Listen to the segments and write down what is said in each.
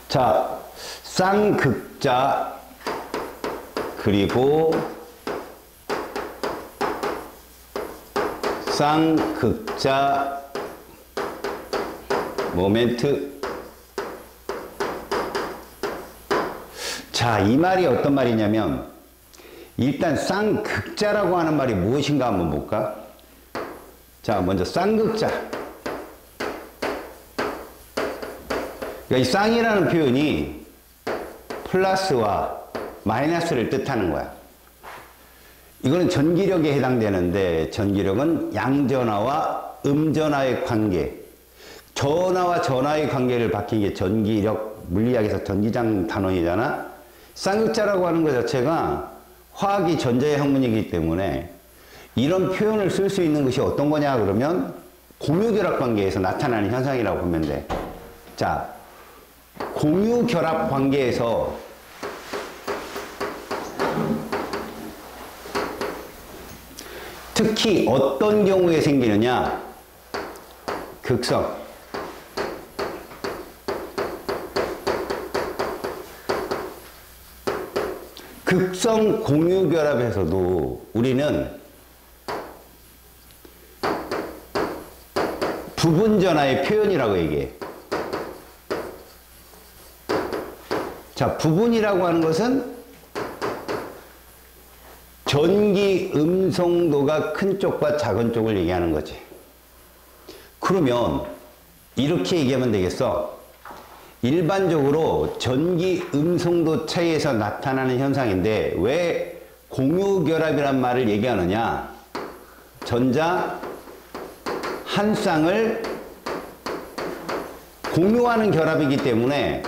자, 쌍극자 그리고 쌍극자 모멘트. 자, 이 말이 어떤 말이냐면 일단 쌍극자라고 하는 말이 무엇인가 한번 볼까? 자, 먼저 쌍극자. 그러니까 이 쌍이라는 표현이 플러스와 마이너스를 뜻하는 거야. 이거는 전기력에 해당되는데 전기력은 양전하와 음전하의 관계, 전하와 전하의 관계를 밝힌 게 전기력, 물리학에서 전기장 단원이잖아. 쌍극자라고 하는 것 자체가 화학이 전자의 학문이기 때문에 이런 표현을 쓸 수 있는 것이 어떤 거냐 그러면 공유결합 관계에서 나타나는 현상이라고 보면 돼. 자, 공유결합 관계에서 특히 어떤 경우에 생기느냐? 극성. 극성 공유결합에서도 우리는 부분전하의 표현이라고 얘기해. 자, 부분이라고 하는 것은 전기 음성도가 큰 쪽과 작은 쪽을 얘기하는 거지. 그러면 이렇게 얘기하면 되겠어. 일반적으로 전기 음성도 차이에서 나타나는 현상인데 왜 공유결합이란 말을 얘기하느냐? 전자 한 쌍을 공유하는 결합이기 때문에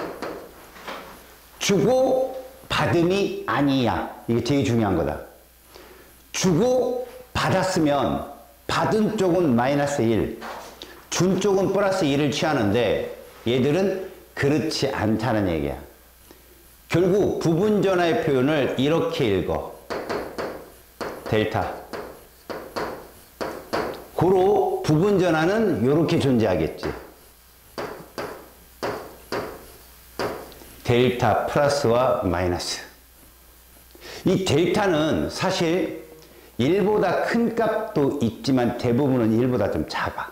주고 받음이 아니야. 이게 제일 중요한 거다. 주고 받았으면 받은 쪽은 마이너스 1, 준 쪽은 플러스 1을 취하는데 얘들은 그렇지 않다는 얘기야. 결국 부분전하의 표현을 이렇게 읽어. 델타. 고로 부분전하는 이렇게 존재하겠지. 델타 플러스와 마이너스. 이 델타는 사실 1보다 큰 값도 있지만 대부분은 1보다 좀 작아.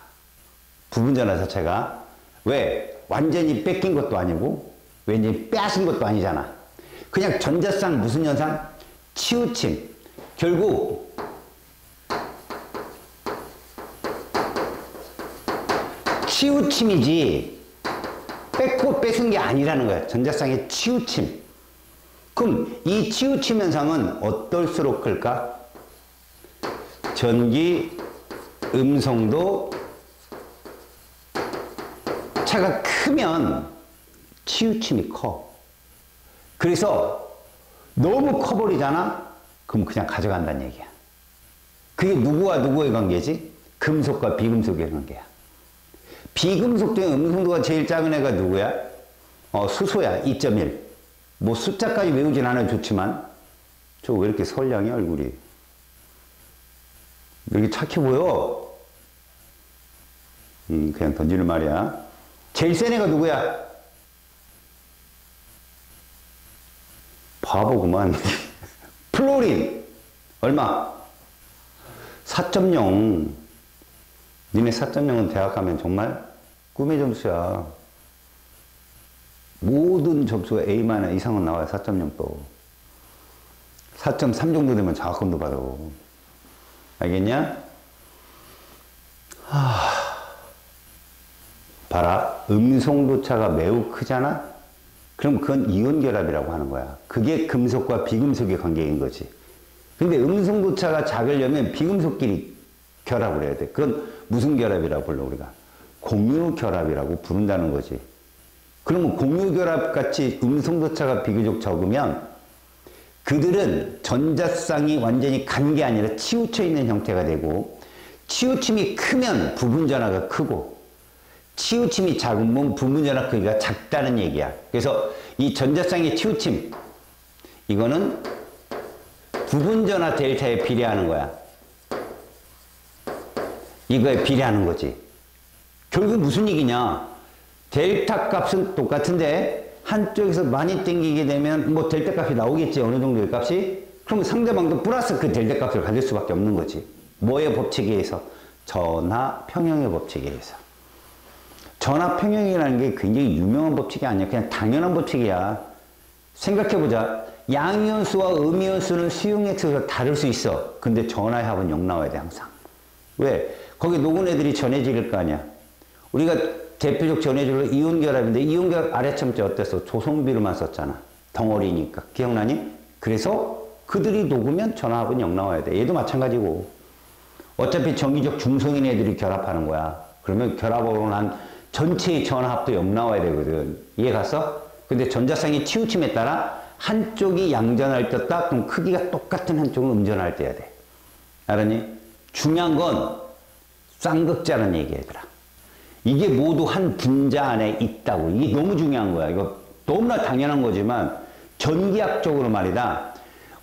부분전화 자체가. 왜? 완전히 뺏긴 것도 아니고 완전히 빼앗은 것도 아니잖아. 그냥 전자쌍 무슨 현상? 치우침. 결국 치우침이지 뺏고 뺏은 게 아니라는 거야. 전자쌍의 치우침. 그럼 이 치우침 현상은 어떨수록 클까? 전기 음성도 차가 크면 치우침이 커. 그래서 너무 커버리잖아? 그럼 그냥 가져간다는 얘기야. 그게 누구와 누구의 관계지? 금속과 비금속의 관계야. 비금속 중에 음성도가 제일 작은 애가 누구야? 수소야. 2.1. 뭐 숫자까지 외우진 않아도 좋지만 저 왜 이렇게 선량해 얼굴이? 왜 이렇게 착해 보여? 그냥 던지는 말이야. 제일 센 애가 누구야? 바보구만. 플로린. 얼마? 4.0. 니네 4.0은 대학 가면 정말 꿈의 점수야. 모든 점수가 A- 이상은 나와요. 4.0도. 4.3 정도 되면 장학금도 받아. 알겠냐? 봐라. 음성도차가 매우 크잖아? 그럼 그건 이온결합이라고 하는 거야. 그게 금속과 비금속의 관계인 거지. 근데 음성도차가 작으려면 비금속끼리 결합을 해야 돼. 그건 무슨 결합이라고 불러 우리가? 공유결합이라고 부른다는 거지. 그러면 공유결합 같이 음성도차가 비교적 적으면 그들은 전자쌍이 완전히 간 게 아니라 치우쳐 있는 형태가 되고, 치우침이 크면 부분전하가 크고 치우침이 작으면 부분전하 크기가 작다는 얘기야. 그래서 이 전자쌍의 치우침, 이거는 부분전하 델타에 비례하는 거야. 이거에 비례하는 거지. 결국 무슨 얘기냐? 델타 값은 똑같은데 한쪽에서 많이 땡기게 되면 뭐 델타 값이 나오겠지. 어느 정도의 값이. 그럼 상대방도 플러스 그 델타 값을 가질 수밖에 없는 거지. 뭐의 법칙에 의해서? 전하 평형의 법칙에 의해서. 전하 평형이라는 게 굉장히 유명한 법칙이 아니야. 그냥 당연한 법칙이야. 생각해보자. 양이온수와 음이온수는 수용의 x가 다를 수 있어. 근데 전하의 합은 0 나와야 돼, 항상. 왜? 거기 녹은 애들이 전해질일 거 아니야. 우리가 대표적 전해질로 이온결합인데 이온결합 아래첨자 어땠어? 조성비로만 썼잖아. 덩어리니까. 기억나니? 그래서 그들이 녹으면 전하합은 0 나와야 돼. 얘도 마찬가지고. 어차피 정기적 중성인 애들이 결합하는 거야. 그러면 결합으로 난 전체의 전하합도 0 나와야 되거든. 이해 갔어? 근데 전자쌍이 치우침에 따라 한쪽이 양전할 때다 그럼 크기가 똑같은 한쪽은 음전할 때야 돼. 알았니? 중요한 건 쌍극자라는 얘기야, 얘들아. 이게 모두 한 분자 안에 있다고. 이게 너무 중요한 거야. 이거 너무나 당연한 거지만 전기학적으로 말이다.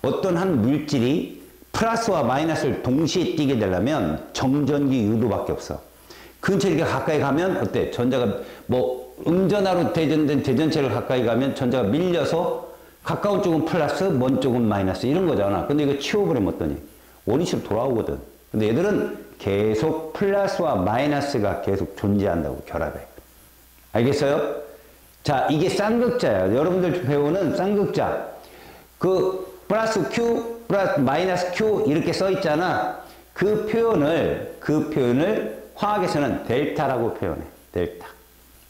어떤 한 물질이 플러스와 마이너스를 동시에 띄게 되려면 정전기 유도밖에 없어. 근처에 이렇게 가까이 가면 어때? 전자가 뭐 음전하로 대전된 대전체를 가까이 가면 전자가 밀려서 가까운 쪽은 플러스, 먼 쪽은 마이너스 이런 거잖아. 근데 이거 치워버리면 어떠니? 원위치로 돌아오거든. 근데 얘들은 계속 플러스와 마이너스가 계속 존재한다고, 결합해. 알겠어요? 자, 이게 쌍극자야. 여러분들 배우는 쌍극자. 그 플러스 Q, 플러스 마이너스 Q 이렇게 써 있잖아. 그 표현을 화학에서는 델타라고 표현해. 델타.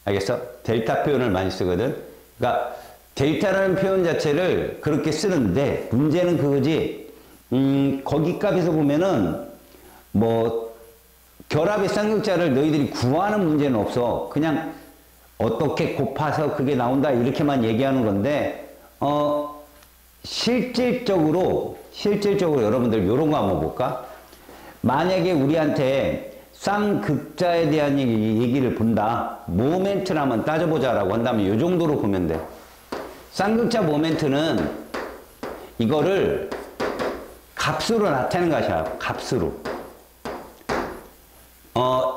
알겠어? 델타 표현을 많이 쓰거든. 그러니까 델타라는 표현 자체를 그렇게 쓰는데 문제는 그거지. 거기 값에서 보면은 뭐 결합의 쌍극자를 너희들이 구하는 문제는 없어. 그냥 어떻게 곱해서 그게 나온다 이렇게만 얘기하는 건데 실질적으로 여러분들 요런 거 한번 볼까? 만약에 우리한테 쌍극자에 대한 얘기를 본다. 모멘트를 한번 따져보자라고 한다면 이 정도로 보면 돼. 쌍극자 모멘트는 이거를 값으로 나타내는 것이야. 값으로.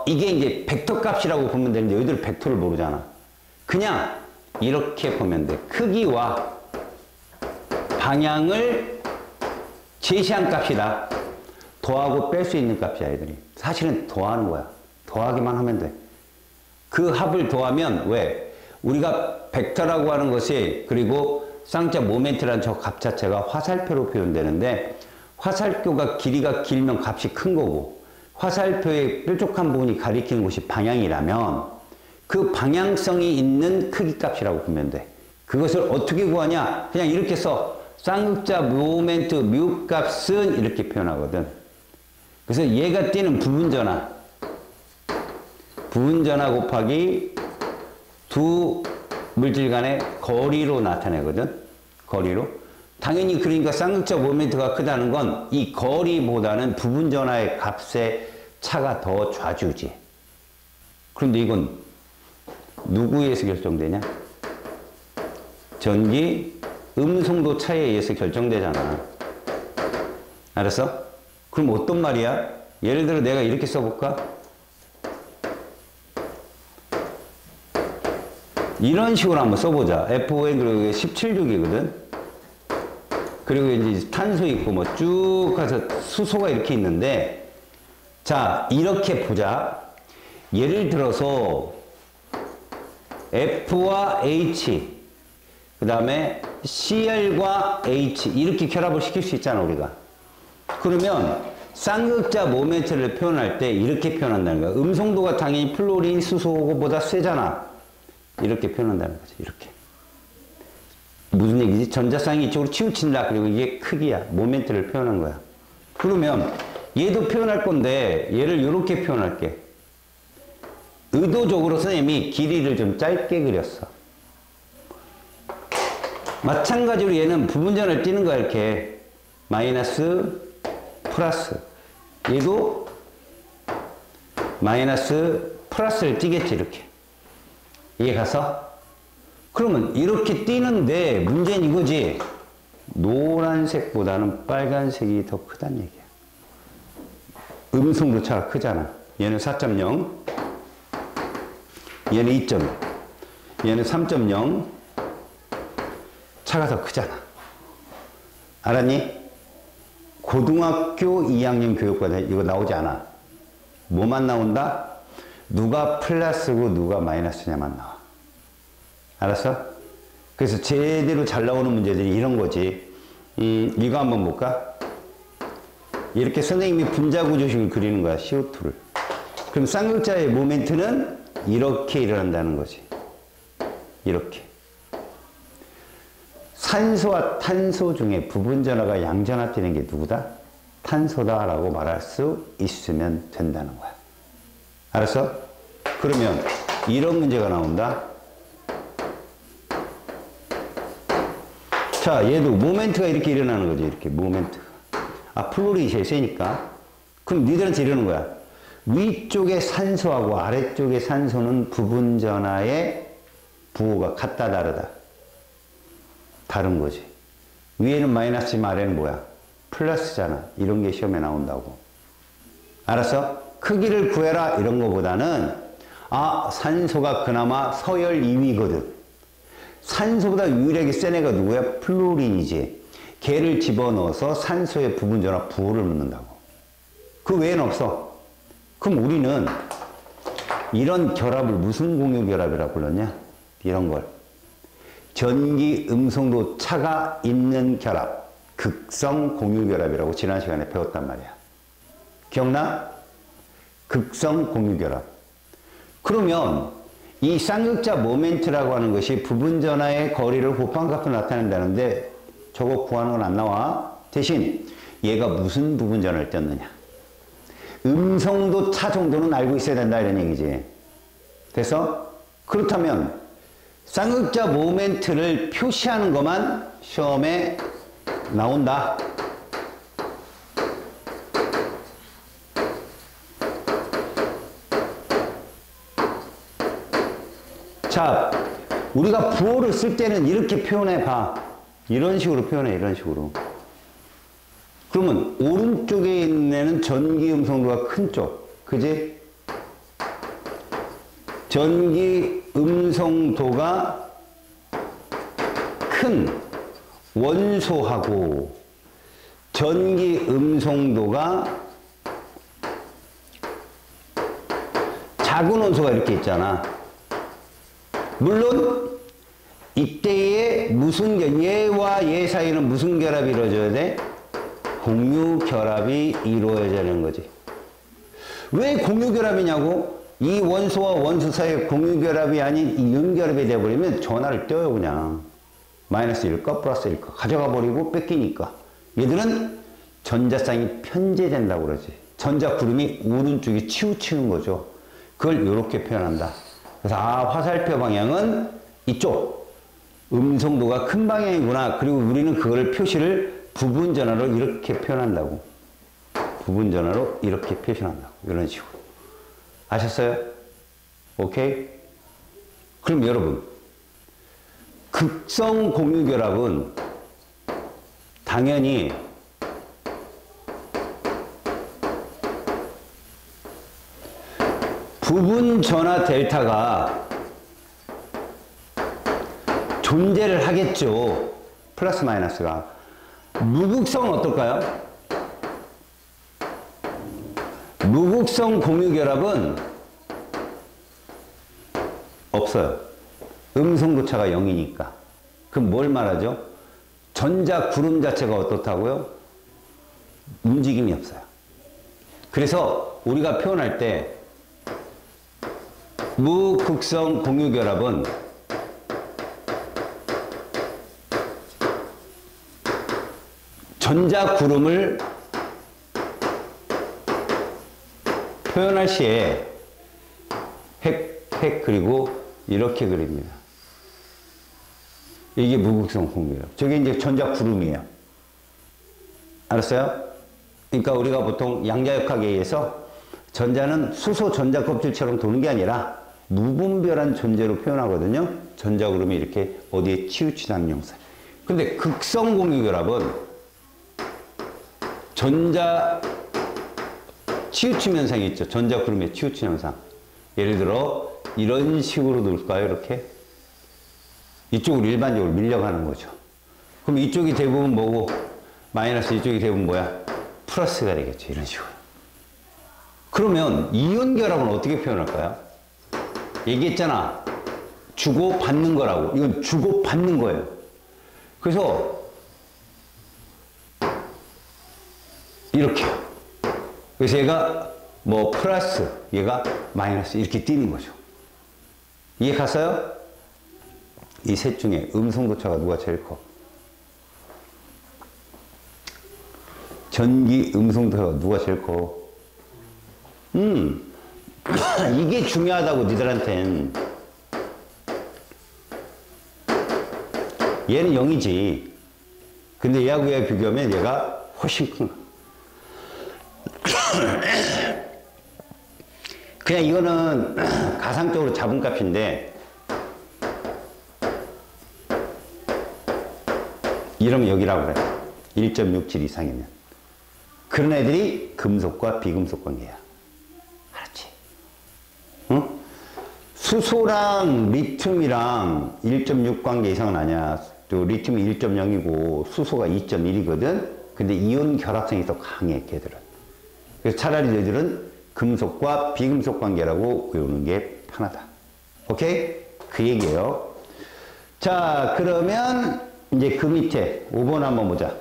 이게 이제 벡터 값이라고 보면 되는데 너희들 벡터를 모르잖아. 그냥 이렇게 보면 돼. 크기와 방향을 제시한 값이다. 더하고 뺄 수 있는 값이야, 애들이. 사실은 더하는 거야. 더하기만 하면 돼. 그 합을 더하면 왜? 우리가 벡터라고 하는 것이 그리고 쌍자 모멘트라는 저 값 자체가 화살표로 표현되는데 화살표가 길이가 길면 값이 큰 거고 화살표의 뾰족한 부분이 가리키는 것이 방향이라면 그 방향성이 있는 크기 값이라고 보면 돼. 그것을 어떻게 구하냐? 그냥 이렇게 써. 쌍극자 모멘트 뮤 값은 이렇게 표현하거든. 그래서 얘가 띄는 부분전화. 부분전화 곱하기 두 물질 간의 거리로 나타내거든. 거리로. 당연히 그러니까 쌍극자 모멘트가 크다는 건 이 거리보다는 부분전화의 값의 차가 더 좌주지. 그런데 이건 누구에 의해서 결정되냐? 전기 음송도 차에 의해서 결정되잖아. 알았어? 그럼 어떤 말이야? 예를 들어 내가 이렇게 써볼까? 이런 식으로 한번 써보자. FON 그리고 17족이거든. 그리고 이제 탄소 있고 뭐 쭉 가서 수소가 이렇게 있는데 자 이렇게 보자. 예를 들어서 F와 H 그 다음에 Cl과 H 이렇게 결합을 시킬 수 있잖아 우리가. 그러면 쌍극자 모멘트를 표현할 때 이렇게 표현한다는 거야. 음성도가 당연히 플로린 수소보다 세잖아. 이렇게 표현한다는 거지. 이렇게. 무슨 얘기지? 전자쌍이 이쪽으로 치우친다. 그리고 이게 크기야. 모멘트를 표현한 거야. 그러면 얘도 표현할 건데 얘를 이렇게 표현할게. 의도적으로 선생님이 길이를 좀 짧게 그렸어. 마찬가지로 얘는 부분전을 띄는 거야. 이렇게 마이너스 플러스. 얘도 마이너스 플러스를 띄겠지. 이렇게. 이해 갔어? 그러면 이렇게 띄는데 문제는 이거지. 노란색보다는 빨간색이 더 크다는 얘기야. 음성도 차가 크잖아. 얘는 4.0, 얘는 2.0, 얘는 3.0, 차가 더 크잖아. 알았니? 고등학교 2학년 교육과정 이거 나오지 않아. 뭐만 나온다? 누가 플러스고 누가 마이너스냐만 나와. 알았어? 그래서 제대로 잘 나오는 문제들이 이런 거지. 이거 한번 볼까? 이렇게 선생님이 분자구조식을 그리는 거야. CO2를. 그럼 쌍극자의 모멘트는 이렇게 일어난다는 거지. 이렇게. 산소와 탄소 중에 부분전화가 양전화되는 게 누구다? 탄소다라고 말할 수 있으면 된다는 거야. 알았어? 그러면 이런 문제가 나온다. 자, 얘도 모멘트가 이렇게 일어나는 거지. 이렇게 모멘트가. 아, 플로린이 제일 세니까. 그럼 니들한테 이러는 거야. 위쪽의 산소하고 아래쪽의 산소는 부분전화의 부호가 같다 다르다. 다른 거지. 위에는 마이너스지만 아래는 뭐야? 플러스잖아. 이런 게 시험에 나온다고. 알았어? 크기를 구해라 이런 거보다는 아, 산소가 그나마 서열 2위거든. 산소보다 유일하게 센 애가 누구야? 플로린이지. 걔를 집어넣어서 산소의 부분전화 부호를 묻는다고. 그 외에는 없어. 그럼 우리는 이런 결합을 무슨 공유 결합이라고 불렀냐? 이런 걸. 전기 음성도 차가 있는 결합, 극성 공유 결합이라고 지난 시간에 배웠단 말이야. 기억나? 극성 공유 결합. 그러면 이 쌍극자 모멘트라고 하는 것이 부분전화의 거리를 곱한 값으로 나타낸다는데 저거 구하는 건 안 나와. 대신 얘가 무슨 부분전화를 떴느냐. 음성도 차 정도는 알고 있어야 된다 이런 얘기지. 됐어? 그렇다면 쌍극자 모멘트를 표시하는 것만 시험에 나온다. 자, 우리가 부호를 쓸 때는 이렇게 표현해 봐. 이런 식으로 표현해. 이런 식으로. 그러면 오른쪽에 있는 애는 전기 음성도가 큰 쪽. 그지? 전기 음성도가 큰 원소하고 전기 음성도가 작은 원소가 이렇게 있잖아. 물론 이때에 무슨 얘와 얘 사이는 무슨 결합이 이루어져야 돼? 공유 결합이 이루어져야 되는 거지. 왜 공유 결합이냐고? 이 원소와 원소 사이의 공유 결합이 아닌 이음 결합이 되어버리면 전화를 떼요 그냥. 마이너스 1거 플러스 1거 가져가 버리고 뺏기니까. 얘들은 전자쌍이 편제된다고 그러지. 전자 구름이 오른쪽에 치우치는 거죠. 그걸 이렇게 표현한다. 그래서 아, 화살표 방향은 이쪽. 음성도가 큰 방향이구나. 그리고 우리는 그거를 표시를 부분전화로 이렇게 표현한다고. 부분전화로 이렇게 표현한다고. 이런 식으로. 아셨어요? 오케이? 그럼 여러분, 극성 공유 결합은 당연히 부분 전화 델타가 존재를 하겠죠. 플러스 마이너스가. 무극성은 어떨까요? 무극성 공유 결합은 없어요. 음성도차가 0이니까. 그럼 뭘 말하죠? 전자 구름 자체가 어떻다고요? 움직임이 없어요. 그래서 우리가 표현할 때 무극성 공유 결합은 전자 구름을 표현할 시에 핵 그리고 이렇게 그립니다. 이게 무극성 공유 결합. 저게 이제 전자 구름이에요. 알았어요? 그러니까 우리가 보통 양자역학에 의해서 전자는 수소 전자 껍질처럼 도는 게 아니라 무분별한 존재로 표현하거든요. 전자 구름이 이렇게 어디에 치우치는 형상. 근데 극성 공유 결합은 전자 치우침 현상이 있죠. 전자 구름의 치우침 현상. 예를 들어 이런 식으로 놓을까요? 이렇게 이쪽으로 일반적으로 밀려가는 거죠. 그럼 이쪽이 대부분 뭐고 마이너스 이쪽이 대부분 뭐야? 플러스가 되겠죠. 이런 식으로. 그러면 이온 결합은 어떻게 표현할까요? 얘기했잖아. 주고 받는 거라고. 이건 주고 받는 거예요. 그래서 이렇게. 그래서 얘가 뭐 플러스, 얘가 마이너스 이렇게 띄는 거죠. 이해 갔어요? 이 셋 중에 음성도차가 누가 제일 커? 전기 음성도차가 누가 제일 커? 이게 중요하다고 니들한텐. 얘는 0이지. 근데 얘하고 얘 비교하면 얘가 훨씬 큰 거. 그냥 이거는 가상적으로 잡은 값인데 이러면 여기라고 그래. 1.67 이상이면. 그런 애들이 금속과 비금속 관계야. 알았지? 응? 수소랑 리튬이랑 1.6 관계 이상은 아니야. 또 리튬이 1.0이고 수소가 2.1이거든. 근데 이온 결합성이 더 강해, 걔들은. 그래서 차라리 너희들은 금속과 비금속 관계라고 외우는 게 편하다. 오케이? 그 얘기예요. 자, 그러면 이제 그 밑에 5번 한번 보자.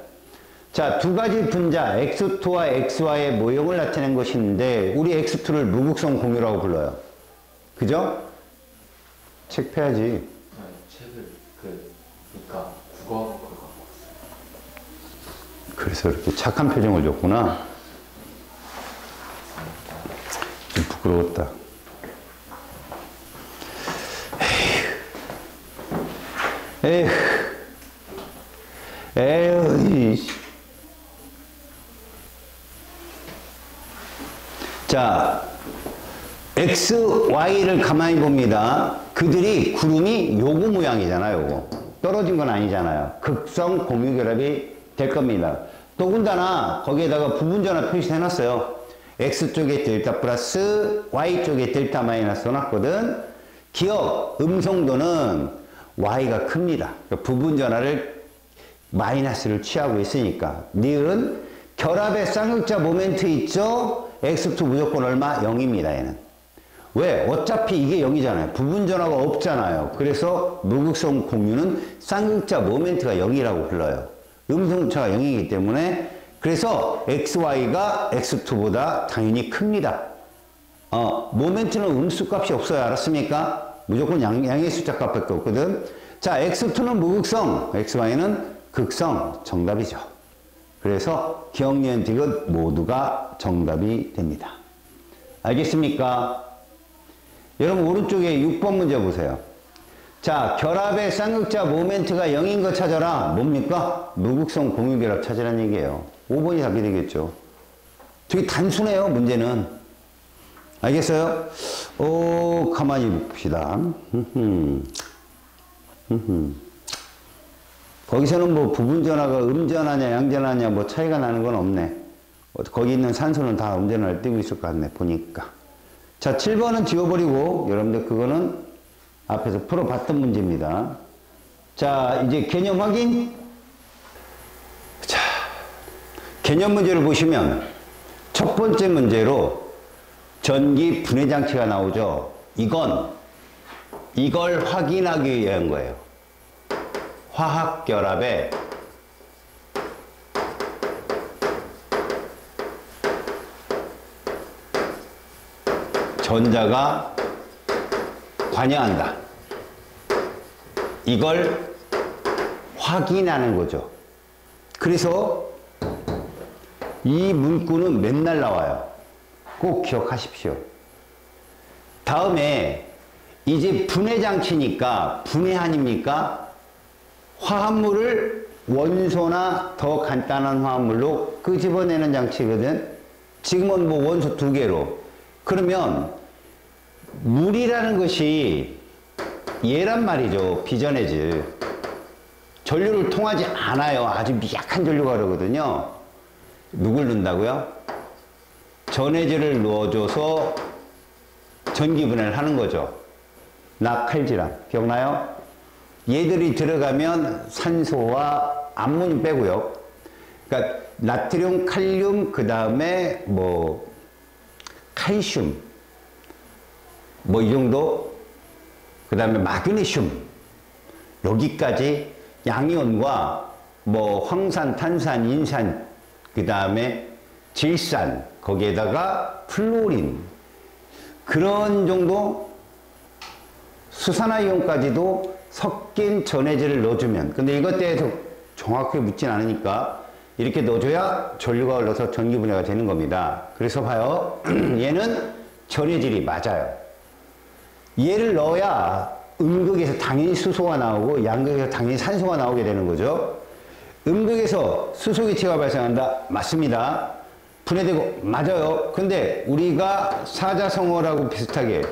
자, 두 가지 분자 X2와 XY의 모형을 나타낸 것인데 우리 X2를 무극성 공유라고 불러요. 그죠? 책 펴야지. 아니, 책을 그러니까 국어 그거. 그래서 이렇게 착한 표정을 줬구나. 좀 부끄러웠다. 에휴. 에휴. 자, X, Y를 가만히 봅니다. 그들이 구름이 요거 모양이잖아요. 요거. 떨어진 건 아니잖아요. 극성 공유 결합이 될 겁니다. 더군다나 거기에다가 부분전화 표시해 놨어요. X쪽에 델타 플러스 Y쪽에 델타 마이너스 써놨거든. 기억, 음성도는 Y가 큽니다. 부분전화를 마이너스를 취하고 있으니까. 니은 결합의 쌍극자 모멘트 있죠? X2 무조건 얼마? 0입니다. 얘는. 왜? 어차피 이게 0이잖아요. 부분전화가 없잖아요. 그래서 무극성 공유는 쌍극자 모멘트가 0이라고 불러요. 음성차가 0이기 때문에 그래서 XY가 X2보다 당연히 큽니다. 모멘트는 음수값이 없어요. 알았습니까? 무조건 양의 숫자 값밖에 없거든. 자, X2는 무극성, XY는 극성. 정답이죠. 그래서 기억, 니은, 디귿 모두가 정답이 됩니다. 알겠습니까? 여러분 오른쪽에 6번 문제 보세요. 자, 결합의 쌍극자 모멘트가 0인 거 찾아라. 뭡니까? 무극성 공유결합 찾으라는 얘기예요. 5번이 답이 되겠죠. 되게 단순해요, 문제는. 알겠어요? 가만히 봅시다. 거기서는 뭐 부분전화가 음전하냐 양전하냐 뭐 차이가 나는 건 없네. 거기 있는 산소는 다 음전화를 띄고 있을 것 같네, 보니까. 자, 7번은 지워버리고 여러분들 그거는 앞에서 풀어봤던 문제입니다. 자, 이제 개념 확인. 자, 개념 문제를 보시면 첫 번째 문제로 전기 분해 장치가 나오죠. 이걸 확인하기 위한 거예요. 화학 결합에 전자가 관여한다. 이걸 확인하는 거죠. 그래서 이 문구는 맨날 나와요. 꼭 기억하십시오. 다음에 이제 분해 장치니까 분해 아닙니까? 화합물을 원소나 더 간단한 화합물로 끄집어내는 장치거든. 지금은 뭐 원소 2개로. 그러면 물이라는 것이 얘란 말이죠. 비전해질. 전류를 통하지 않아요. 아주 미약한 전류가 그러거든요. 누굴 넣는다고요? 전해질을 넣어줘서 전기분해를 하는 거죠. 낙칼지ram. 기억나요? 얘들이 들어가면 산소와 암모늄 빼고요. 그러니까 나트륨, 칼륨, 그 다음에 뭐 칼슘, 뭐 이 정도, 그 다음에 마그네슘, 여기까지 양이온과 뭐 황산, 탄산, 인산, 그 다음에 질산, 거기에다가 플로린, 그런 정도 수산화이온까지도 섞인 전해질을 넣어주면, 근데 이것 대해서 정확하게 묻진 않으니까 이렇게 넣어줘야 전류가 흘러서 전기 분해가 되는 겁니다. 그래서 봐요. 얘는 전해질이 맞아요. 얘를 넣어야 음극에서 당연히 수소가 나오고 양극에서 당연히 산소가 나오게 되는 거죠. 음극에서 수소 기체가 발생한다. 맞습니다. 분해되고 맞아요. 근데 우리가 사자성어라고 비슷하게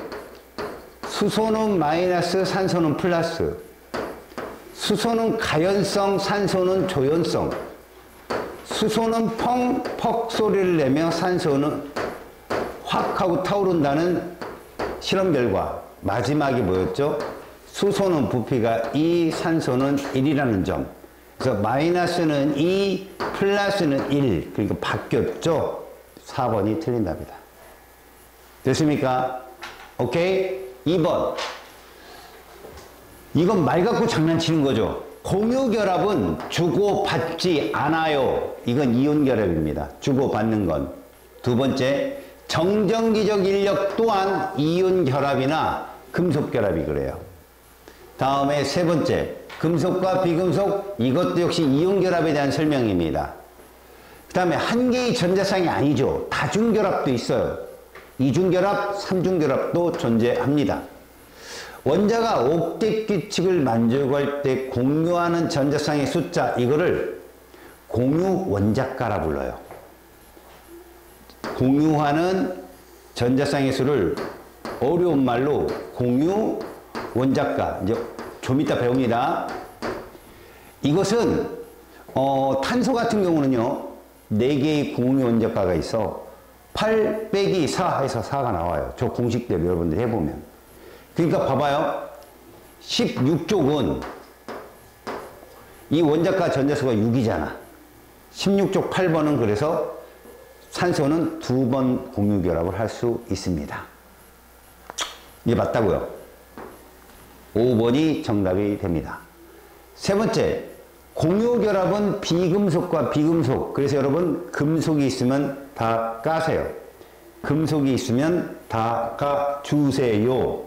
수소는 마이너스, 산소는 플러스, 수소는 가연성, 산소는 조연성, 수소는 펑, 퍽 소리를 내며 산소는 확 하고 타오른다는 실험 결과, 마지막이 뭐였죠? 수소는 부피가 2, 산소는 1이라는 점. 그래서 마이너스는 2, 플러스는 1. 그러니까 바뀌었죠? 4번이 틀린 답이다. 됐습니까? 오케이? 2번. 이건 말 갖고 장난치는 거죠. 공유결합은 주고받지 않아요. 이건 이온결합입니다. 주고받는 건. 두 번째, 정전기적 인력 또한 이온결합이나 금속결합이 그래요. 다음에 세 번째, 금속과 비금속, 이것도 역시 이온결합에 대한 설명입니다. 그 다음에 한 개의 전자쌍이 아니죠. 다중결합도 있어요. 이중결합, 삼중결합도 존재합니다. 원자가 옥텟 규칙을 만들고 할 때 공유하는 전자쌍의 숫자, 이거를 공유 원자가라 불러요. 공유하는 전자쌍의 수를 어려운 말로 공유 원자가, 이제 좀 이따 배웁니다. 이것은 탄소 같은 경우는요, 4개의 공유 원자가가 있어 8 빼기 4 해서 4가 나와요. 저 공식대로 여러분들 해보면. 그러니까 봐봐요. 16족은 이 원자가 전자수가 6이잖아. 16족 8번은 그래서 산소는 2번 공유결합을 할 수 있습니다. 이게 맞다고요. 5번이 정답이 됩니다. 세 번째, 공유결합은 비금속과 비금속. 그래서 여러분, 금속이 있으면 다 까세요. 금속이 있으면 다 까주세요.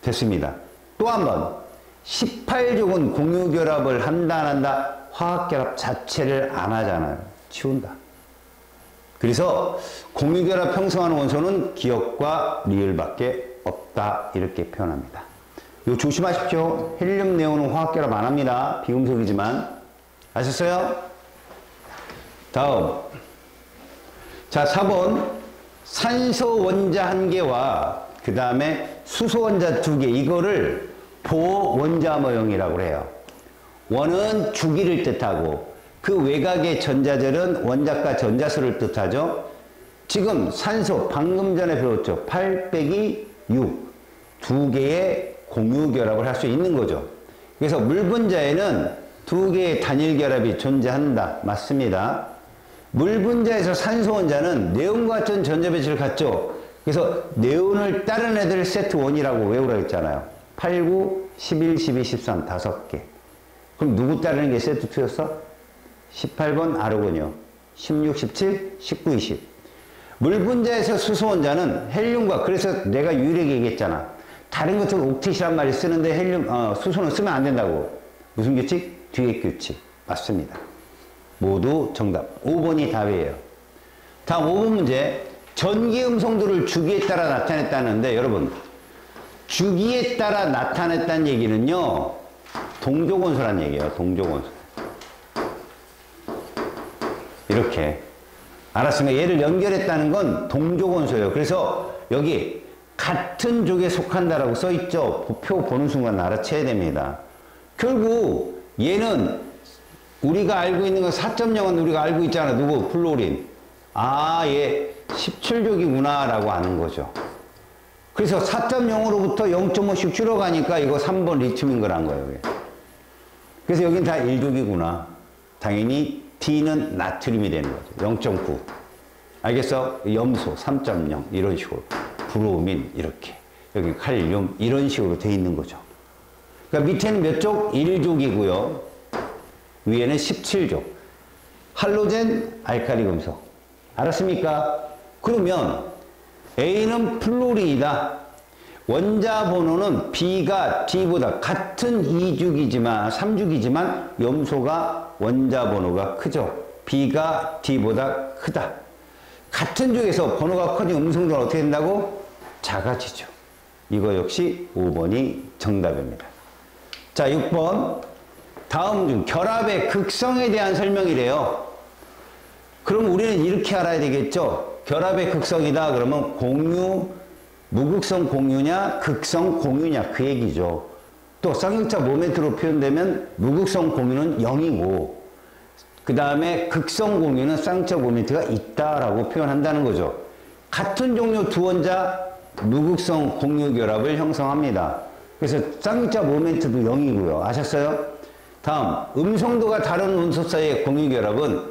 됐습니다. 또 한 번, 18족은 공유결합을 한다 안 한다? 화학결합 자체를 안 하잖아요. 치운다. 그래서 공유결합 형성하는 원소는 기억과 리을밖에 없다. 이렇게 표현합니다. 이거 조심하십시오. 헬륨, 네온은 화학결합 안 합니다. 비금속이지만. 아셨어요? 다음. 자, 4번. 산소 원자 1개와 그 다음에 수소 원자 2개. 이거를 보원자 모형이라고 해요. 원은 주기를 뜻하고 그 외곽의 전자들은 원자과 전자수를 뜻하죠. 지금 산소 방금 전에 배웠죠. 8 빼기 6. 2개의 공유결합을 할 수 있는 거죠. 그래서 물 분자에는 2개의 단일결합이 존재한다. 맞습니다. 물 분자에서 산소 원자는 네온과 같은 전자 배치를 갖죠. 그래서 네온을 다른 애들 세트 1이라고 외우라고 했잖아요. 8, 9, 11, 12, 13 5개. 그럼 누구 따르는 게 세트 2였어? 18번 아르곤이요. 16, 17, 19, 20. 물 분자에서 수소 원자는 헬륨과, 그래서 내가 유일하게 얘기했잖아. 다른 것은 옥텟이란 말을 쓰는데 수소는 쓰면 안 된다고. 무슨 규칙? 뒤에 규칙. 맞습니다. 모두 정답. 5번이 답이에요. 다음 5번 문제. 전기 음성도를 주기에 따라 나타냈다는데, 여러분, 주기에 따라 나타냈다는 얘기는요, 동족원소란 얘기예요. 동족원소. 이렇게. 알았습니까? 얘를 연결했다는 건 동족원소예요. 그래서 여기 같은 족에 속한다라고 써있죠. 표 보는 순간 알아채야 됩니다. 결국 얘는 우리가 알고 있는 건 4.0은 우리가 알고 있잖아. 누구? 플로린. 아, 얘 17족이구나 라고 아는 거죠. 그래서 4.0으로부터 0.5씩 줄어가니까 이거 3번 리튬인 거란 거예요. 그래서 여긴 다 1족이구나. 당연히 D는 나트륨이 되는 거죠. 0.9. 알겠어? 염소 3.0 이런 식으로. 브로민 이렇게. 여기 칼륨 이런 식으로 돼 있는 거죠. 그러니까 밑에는 몇 족? 1족이고요. 위에는 17족. 할로젠, 알카리 금속. 알았습니까? 그러면 A는 플로린이다. 원자 번호는 B가 D보다 같은 2죽이지만 3죽이지만 염소가 원자 번호가 크죠. B가 D보다 크다. 같은 쪽에서 번호가 커지면 음성도는 어떻게 된다고? 작아지죠. 이거 역시 5번이 정답입니다. 자, 6번. 다음 중 결합의 극성에 대한 설명이래요. 그럼 우리는 이렇게 알아야 되겠죠. 결합의 극성이다 그러면 공유, 무극성 공유냐 극성 공유냐 그 얘기죠. 또 쌍용차 모멘트로 표현되면 무극성 공유는 0이고 그 다음에 극성 공유는 쌍용차 모멘트가 있다라고 표현한다는 거죠. 같은 종류 두 원자 무극성 공유 결합을 형성합니다. 그래서 쌍용차 모멘트도 0이고요. 아셨어요? 다음 음성도가 다른 원소 사이의 공유 결합은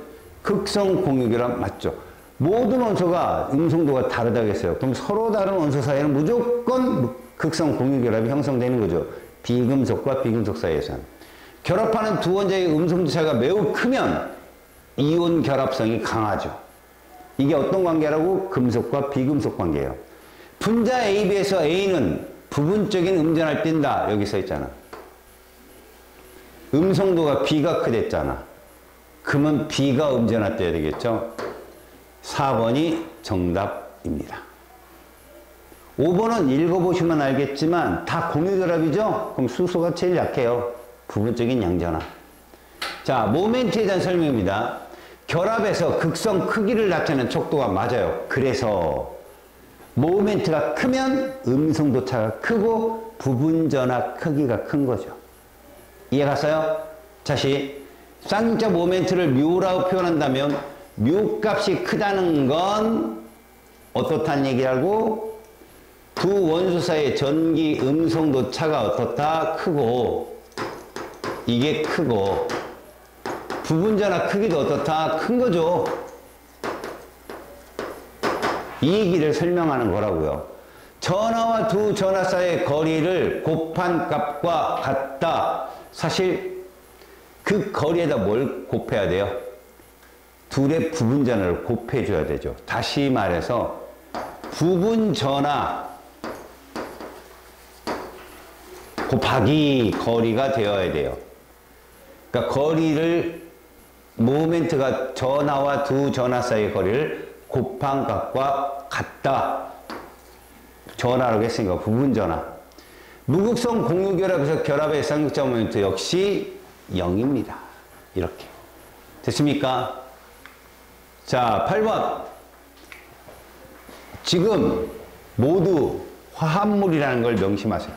극성 공유 결합 맞죠? 모든 원소가 음성도가 다르다고 했어요. 그럼 서로 다른 원소 사이에는 무조건 극성 공유 결합이 형성되는 거죠. 비금속과 비금속 사이에서는. 결합하는 두 원자의 음성도 차이가 매우 크면 이온 결합성이 강하죠. 이게 어떤 관계라고? 금속과 비금속 관계예요. 분자 AB에서 A는 부분적인 음전할 뛴다. 여기 써 있잖아. 음성도가 B가 크댔잖아. 그러면 B가 음전할 떼야 되겠죠. 4번이 정답입니다. 5번은 읽어보시면 알겠지만 다 공유결합이죠? 그럼 수소가 제일 약해요. 부분적인 양전화. 자, 모멘트에 대한 설명입니다. 결합에서 극성 크기를 나타내는 척도가 맞아요. 그래서 모멘트가 크면 음성도 차가 크고 부분전화 크기가 큰 거죠. 이해 갔어요? 다시 쌍용차 모멘트를 뮤라고 표현한다면 뮤 값이 크다는 건 어떻다는 얘기라고? 두 원소 사이의 전기 음성도 차가 어떻다? 크고 이게 크고 부분전화 크기도 어떻다? 큰 거죠. 이 얘기를 설명하는 거라고요. 전하와 두 전하 사이의 거리를 곱한 값과 같다. 사실 그 거리에다 뭘 곱해야 돼요? 둘의 부분전화를 곱해줘야 되죠. 다시 말해서 부분전화 곱하기 거리가 되어야 돼요. 그러니까 거리를 모멘트가 전하와 두 전하 사이의 거리를 곱한 값과 같다. 전하라고 했으니까 부분전화. 무극성 공유결합에서 결합의 쌍용차 모멘트 역시 0입니다. 이렇게. 됐습니까? 자, 8번. 지금 모두 화합물이라는 걸 명심하세요.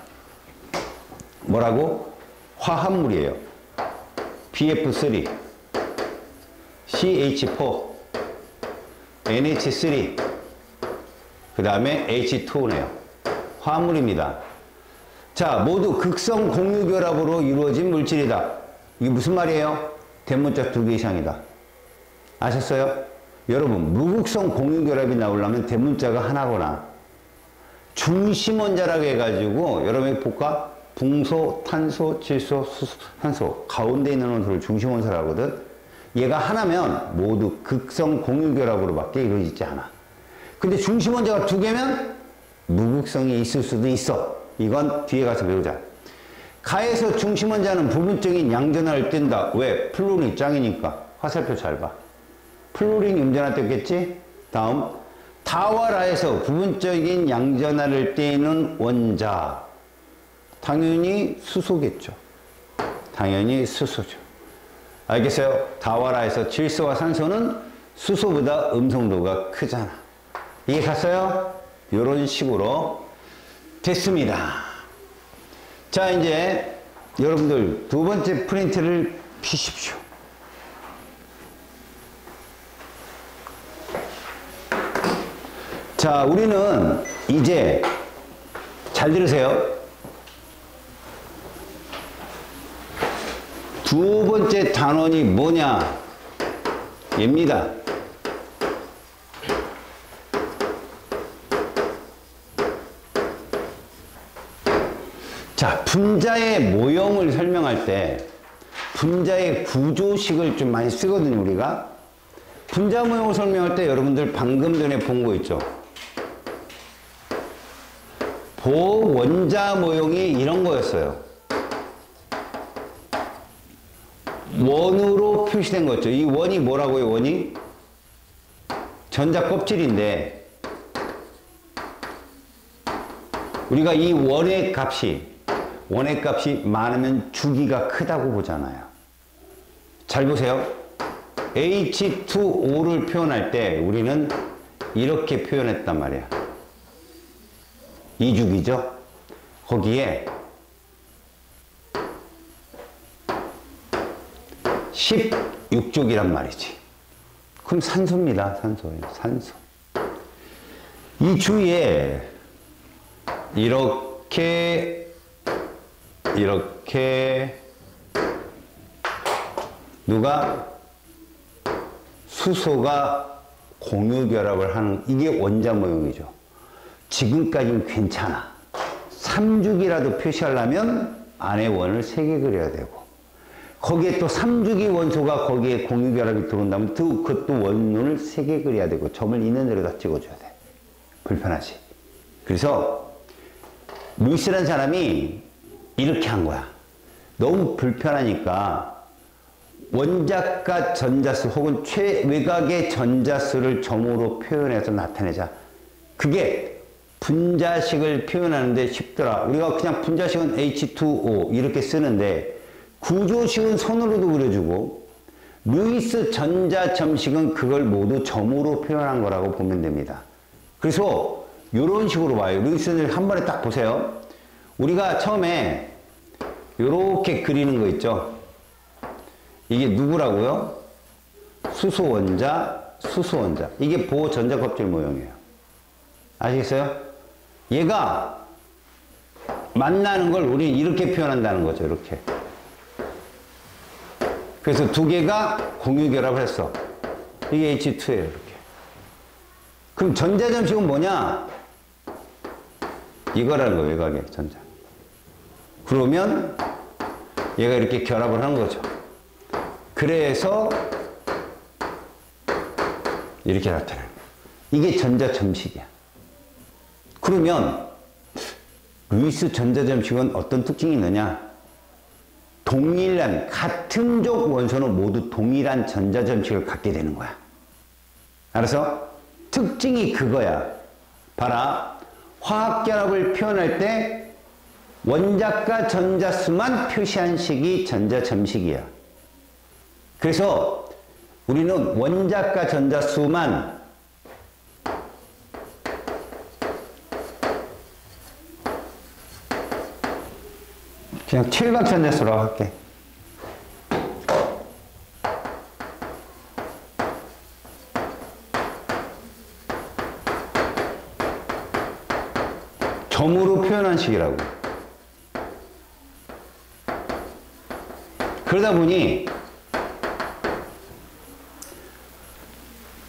뭐라고? 화합물이에요. BF3, CH4, NH3, 그 다음에 H2네요. 화합물입니다. 자, 모두 극성 공유결합으로 이루어진 물질이다. 이게 무슨 말이에요? 대문자 2개 이상이다. 아셨어요? 여러분, 무극성 공유결합이 나오려면 대문자가 하나거나 중심원자라고 해가지고 여러분이 볼까? 붕소, 탄소, 질소, 수소, 산소 가운데 있는 원소를 중심원소라고 하거든. 얘가 하나면 모두 극성 공유결합으로밖에 이루어지지 않아. 근데 중심원자가 2개면 무극성이 있을 수도 있어. 이건 뒤에 가서 배우자. 가에서 중심원자는 부분적인 양전화를 띈다. 왜? 플루린이 짱이니까. 화살표 잘 봐. 플루린이 음전화 뗐겠지? 다음. 다와 라에서 부분적인 양전화를 떼는 원자. 당연히 수소겠죠. 당연히 수소죠. 알겠어요? 다와 라에서 질소와 산소는 수소보다 음성도가 크잖아. 이해 갔어요? 이런 식으로 됐습니다. 자, 이제 여러분들 두 번째 프린트를 피십시오. 자, 우리는 이제 잘 들으세요. 두 번째 단원이 뭐냐? 얘입니다. 자, 분자의 모형을 설명할 때 분자의 구조식을 좀 많이 쓰거든요, 우리가. 분자 모형을 설명할 때 여러분들 방금 전에 본 거 있죠? 보원자 모형이 이런 거였어요. 원으로 표시된 거죠. 이 원이 뭐라고요, 원이? 전자 껍질인데, 우리가 이 원의 값이 많으면 주기가 크다고 보잖아요. 잘 보세요. H2O를 표현할 때 우리는 이렇게 표현했단 말이야. 이 주기죠. 거기에 16족이란 말이지. 그럼 산소입니다. 산소예요. 산소. 이 주위에 이렇게 누가 수소가 공유결합을 하는, 이게 원자 모형이죠. 지금까지는 괜찮아. 3주기라도 표시하려면 안에 원을 3개 그려야 되고, 거기에 또 3주기 원소가 거기에 공유결합이 들어온다면 그것도 원을 3개 그려야 되고, 점을 있는 대로 다 찍어줘야 돼. 불편하지. 그래서 루이스라는 사람이 이렇게 한 거야. 너무 불편하니까 원자가 전자수 혹은 최외곽의 전자수를 점으로 표현해서 나타내자. 그게 분자식을 표현하는데 쉽더라. 우리가 그냥 분자식은 H2O 이렇게 쓰는데 구조식은 손으로도 그려주고 루이스 전자점식은 그걸 모두 점으로 표현한 거라고 보면 됩니다. 그래서 이런 식으로 봐요. 루이스를 한 번에 딱 보세요. 우리가 처음에 이렇게 그리는 거 있죠. 이게 누구라고요? 수소원자, 수소원자. 이게 보전자 껍질 모형이에요. 아시겠어요? 얘가 만나는 걸 우리 이렇게 표현한다는 거죠. 이렇게. 그래서 두 개가 공유결합을 했어. 이게 H2예요. 이렇게. 그럼 전자점식은 뭐냐? 이거라는 거예요. 외곽의 전자. 그러면 얘가 이렇게 결합을 한 거죠. 그래서 이렇게 나타나는 거예요. 이게 전자점식이야. 그러면 루이스 전자점식은 어떤 특징이 있느냐? 동일한 같은 족 원소는 모두 동일한 전자점식을 갖게 되는 거야. 알았어? 특징이 그거야. 봐라. 화학결합을 표현할 때 원자과 전자수만 표시한 식이 전자점식이야. 그래서 우리는 원자과 전자수만 그냥 최외곽 전자수라고 할게. 점으로 표현한 식이라고. 그러다 보니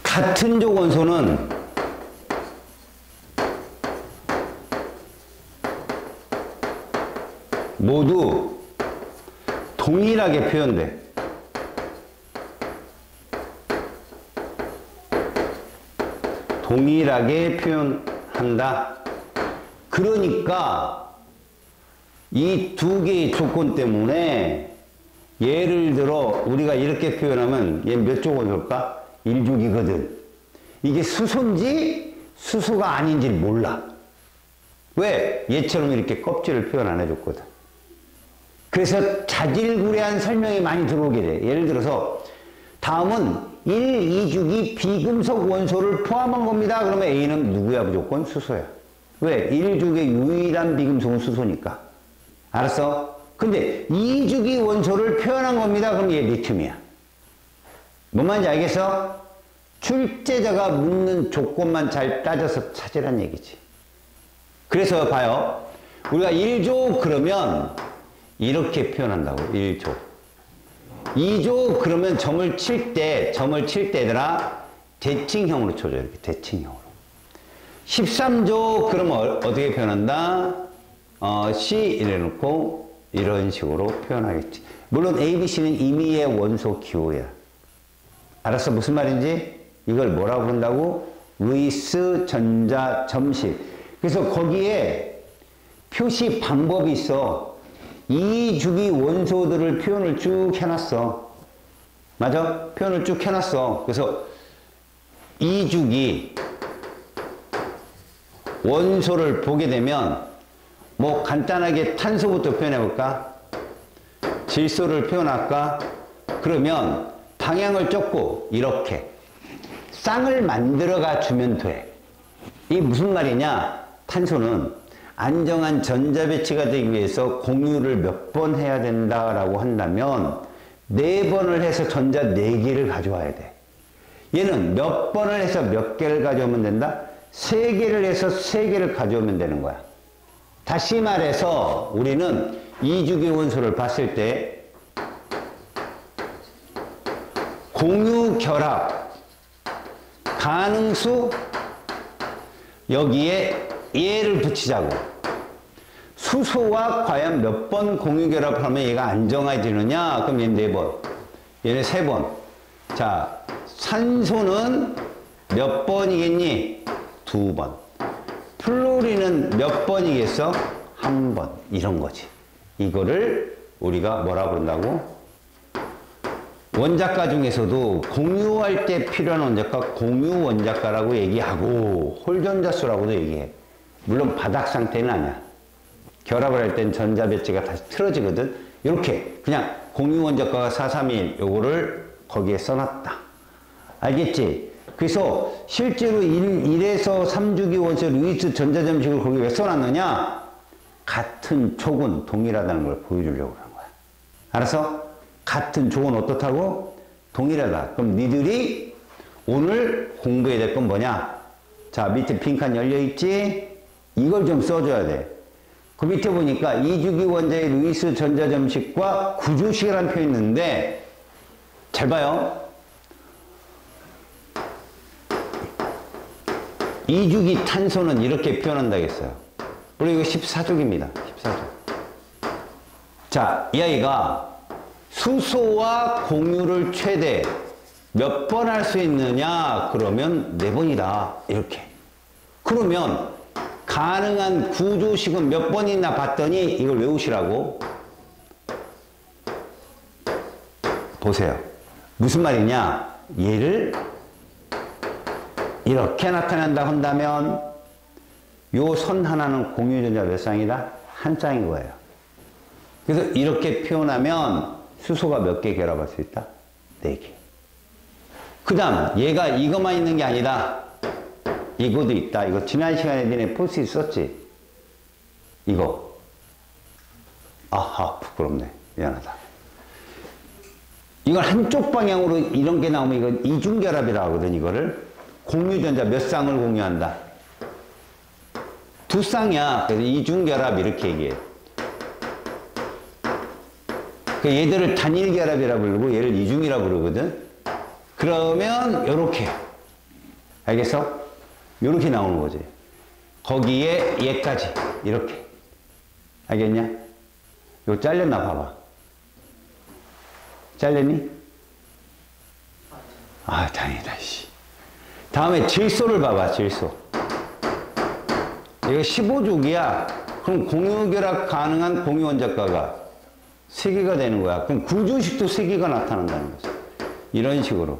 같은 족 원소는 모두 동일하게 표현돼. 동일하게 표현한다. 그러니까 이 두 개의 조건 때문에 예를 들어 우리가 이렇게 표현하면 얘 몇 족 원소일까? 1족이거든. 이게 수소인지 수소가 아닌지를 몰라. 왜? 얘처럼 이렇게 껍질을 표현 안 해줬거든. 그래서 자질구레한 설명이 많이 들어오게 돼. 예를 들어서 다음은 1, 2주기 비금속 원소를 포함한 겁니다. 그러면 A는 누구야? 무조건 수소야. 왜? 1주기의 유일한 비금속은 수소니까. 알았어? 근데 2주기 원소를 표현한 겁니다. 그럼 얘 리튬이야. 뭔 말인지 알겠어? 출제자가 묻는 조건만 잘 따져서 찾으란 얘기지. 그래서 봐요. 우리가 1조 그러면 이렇게 표현한다고. 1조. 2조 그러면 점을 칠 때 얘들아 대칭형으로 쳐줘. 이렇게 대칭형으로. 13조 그러면 어떻게 표현한다? C 이래 놓고 이런 식으로 표현하겠지. 물론 ABC는 임의의 원소 기호야. 알았어? 무슨 말인지? 이걸 뭐라고 부른다고? 루이스 전자 점식. 그래서 거기에 표시 방법이 있어. 이 주기 원소들을 표현을 쭉 해놨어. 맞아? 표현을 쭉 해놨어. 그래서 이 주기 원소를 보게 되면 뭐 간단하게 탄소부터 표현해볼까? 질소를 표현할까? 그러면 방향을 쫓고 이렇게 쌍을 만들어가 주면 돼. 이게 무슨 말이냐? 탄소는 안정한 전자 배치가 되기 위해서 공유를 몇 번 해야 된다라고 한다면 4번을 해서 전자 4개를 가져와야 돼. 얘는 몇 번을 해서 몇 개를 가져오면 된다? 3개를 해서 3개를 가져오면 되는 거야. 다시 말해서 우리는 이주기 원소를 봤을 때 공유 결합 가능수 여기에 얘를 붙이자고. 수소와 과연 몇 번 공유 결합을 하면 얘가 안정해지느냐? 그럼 얘는 4번, 얘는 3번. 자, 산소는 몇 번이겠니? 2번. 플로리는 몇 번이겠어? 1번. 이런 거지. 이거를 우리가 뭐라 그런다고? 원자가 중에서도 공유할 때 필요한 원자가 공유 원자가라고 얘기하고 홀전자수라고도 얘기해. 물론 바닥 상태는 아니야. 결합을 할 땐 전자 배치가 다시 틀어지거든. 이렇게 그냥 공유 원자가가 431 요거를 거기에 써놨다. 알겠지? 그래서 실제로 1에서 3주기 원소 루이스 전자점식을 거기 왜 써놨느냐? 같은 족은 동일하다는 걸 보여주려고 그런 거야. 알았어? 같은 족은 어떻다고? 동일하다. 그럼 니들이 오늘 공부해야 될 건 뭐냐? 자, 밑에 빈칸 열려있지? 이걸 좀 써줘야 돼. 그 밑에 보니까 2주기 원자의 루이스 전자점식과 구조식이라는 표현이 있는데 잘 봐요. 2주기 탄소는 이렇게 표현한다고 했어요. 그리고 이거 14족입니다. 14족. 자, 이 아이가 수소와 공유를 최대 몇 번 할 수 있느냐? 그러면 4번이다. 이렇게. 그러면 가능한 구조식은 몇 번이나 봤더니 이걸 외우시라고. 보세요. 무슨 말이냐? 얘를 이렇게 나타낸다 한다면 요 선 하나는 공유전자 몇 쌍이다? 한 쌍인 거예요. 그래서 이렇게 표현하면 수소가 몇 개 결합할 수 있다? 4개. 그 다음 얘가 이것만 있는 게 아니다. 이거도 있다. 이거 지난 시간에 니네 풀수 있었지? 이거. 아하, 부끄럽네. 미안하다. 이걸 한쪽 방향으로 이런 게 나오면 이건 이중결합이라고 하거든. 이거를 공유전자 몇 쌍을 공유한다? 2쌍이야. 그래서 이중결합 이렇게 얘기해. 그 얘들을 단일결합이라 부르고 얘를 이중이라 부르거든. 그러면 요렇게. 알겠어? 요렇게 나오는 거지. 거기에 얘까지 이렇게. 알겠냐? 요 잘렸나 봐봐. 잘렸니? 아, 다행이다, 씨. 다음에 질소를 봐봐, 질소. 이거 15족이야. 그럼 공유결합 가능한 공유원자가가 3개가 되는 거야. 그럼 구조식도 3개가 나타난다는 거지. 이런 식으로.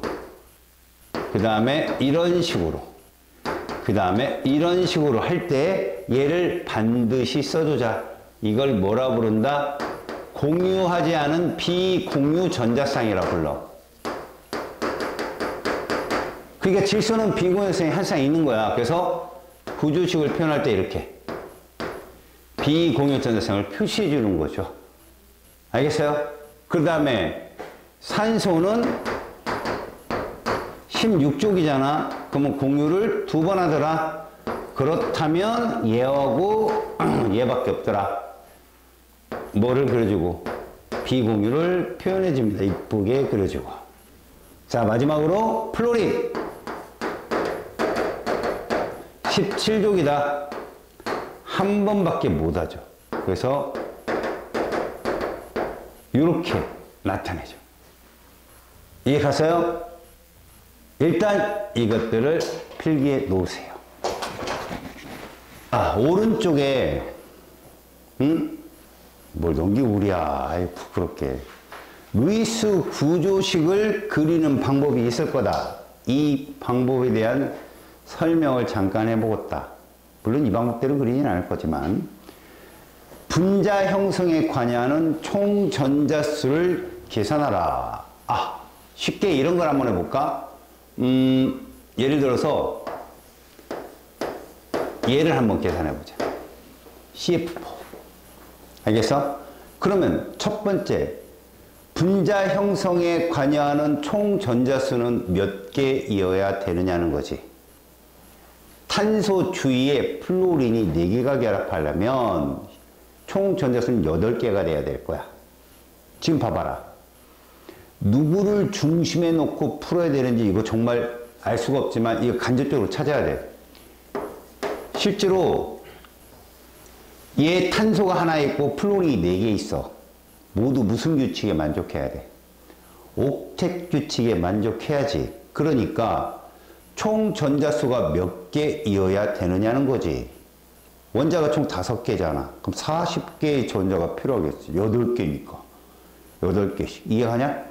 그 다음에 이런 식으로. 그 다음에 이런 식으로 할 때 얘를 반드시 써주자. 이걸 뭐라 부른다? 공유하지 않은 비공유 전자쌍이라 불러. 그러니까 질소는 비공유성이 한 쌍 있는 거야. 그래서 구조식을 표현할 때 이렇게 비공유 전자쌍을 표시해 주는 거죠. 알겠어요? 그 다음에 산소는 16족이잖아. 그러면 공유를 2번 하더라. 그렇다면 얘하고 얘밖에 없더라. 뭐를 그려주고? 비공유를 표현해 줍니다. 이쁘게 그려주고. 자, 마지막으로 플로린. 17족이다. 한 번밖에 못 하죠. 그래서 이렇게 나타내죠. 이해 갔어요? 일단 이것들을 필기해 놓으세요. 오른쪽에 뭘 넘기고 우리야. 아이, 부끄럽게. 루이스 구조식을 그리는 방법이 있을 거다. 이 방법에 대한 설명을 잠깐 해보겠다. 물론 이 방법대로 그리진 않을 거지만, 분자 형성에 관여하는 총 전자수를 계산하라. 쉽게 이런 걸 한번 해볼까? 예를 들어서 얘를 한번 계산해보자. CF4. 알겠어? 그러면 첫 번째, 분자 형성에 관여하는 총 전자수는 몇 개이어야 되느냐는 거지. 탄소 주위에 플로린이 4개가 결합하려면 총 전자수는 8개가 돼야 될 거야. 지금 봐봐라. 누구를 중심에 놓고 풀어야 되는지 이거 정말 알 수가 없지만 이거 간접적으로 찾아야 돼. 실제로 얘 탄소가 하나 있고 플로린이 4개 있어. 모두 무슨 규칙에 만족해야 돼? 옥텟 규칙에 만족해야지. 그러니까 총 전자수가 몇 개이어야 되느냐는 거지. 원자가 총 5개잖아. 그럼 40개의 전자가 필요하겠지. 8개니까. 8개씩. 이해하냐?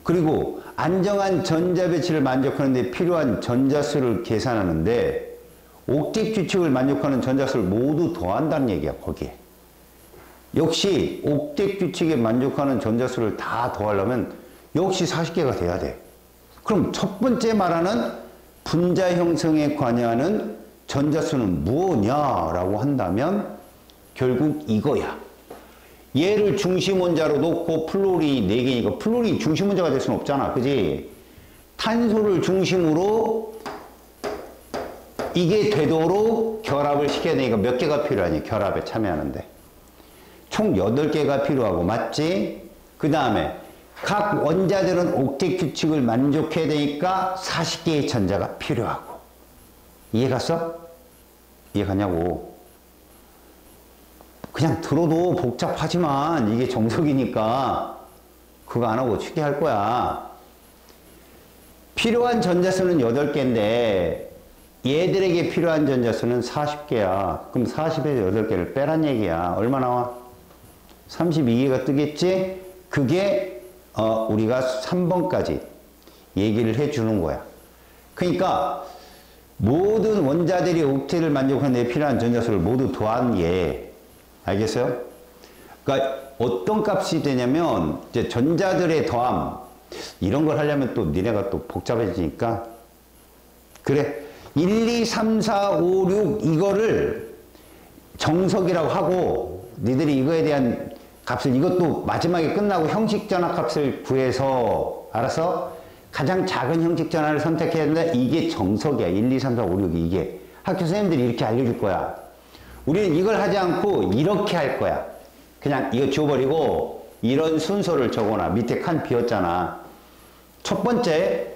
그리고 안정한 전자 배치를 만족하는 데 필요한 전자수를 계산하는데 옥텟 규칙을 만족하는 전자수를 모두 더한다는 얘기야, 거기에. 역시 옥텟 규칙에 만족하는 전자수를 다 더하려면 역시 40개가 돼야 돼. 그럼 첫 번째 말하는 분자 형성에 관여하는 전자수는 무엇이냐라고 한다면 결국 이거야. 얘를 중심 원자로 놓고 플로린이 4개니까 플로린이 중심 원자가 될 수는 없잖아. 그지? 탄소를 중심으로 이게 되도록 결합을 시켜야 되니까 몇 개가 필요하니? 결합에 참여하는데. 총 8개가 필요하고, 맞지? 그 다음에 각 원자들은 옥텟 규칙을 만족해야 되니까 40개의 전자가 필요하고. 이해 갔어? 이해 가냐고. 그냥 들어도 복잡하지만 이게 정석이니까 그거 안 하고 쉽게 할 거야. 필요한 전자수는 8개인데 얘들에게 필요한 전자수는 40개야. 그럼 40에서 8개를 빼란 얘기야. 얼마 나와? 32개가 뜨겠지? 그게 우리가 3번까지 얘기를 해주는 거야. 그러니까 모든 원자들이 옥텟을 만족하는 데 필요한 전자수를 모두 더한 게, 알겠어요? 그러니까 어떤 값이 되냐면 이제 전자들의 더함, 이런 걸 하려면 또 니네가 또 복잡해지니까, 그래 1, 2, 3, 4, 5, 6 이거를 정석이라고 하고 니들이 이거에 대한 값을, 이것도 마지막에 끝나고 형식 전화 값을 구해서, 알았어? 가장 작은 형식 전화를 선택해야 되는데 이게 정석이야. 1, 2, 3, 4, 5, 6 이게. 학교 선생님들이 이렇게 알려줄 거야. 우리는 이걸 하지 않고 이렇게 할 거야. 그냥 이거 지워버리고 이런 순서를 적어놔. 밑에 칸 비었잖아. 첫 번째,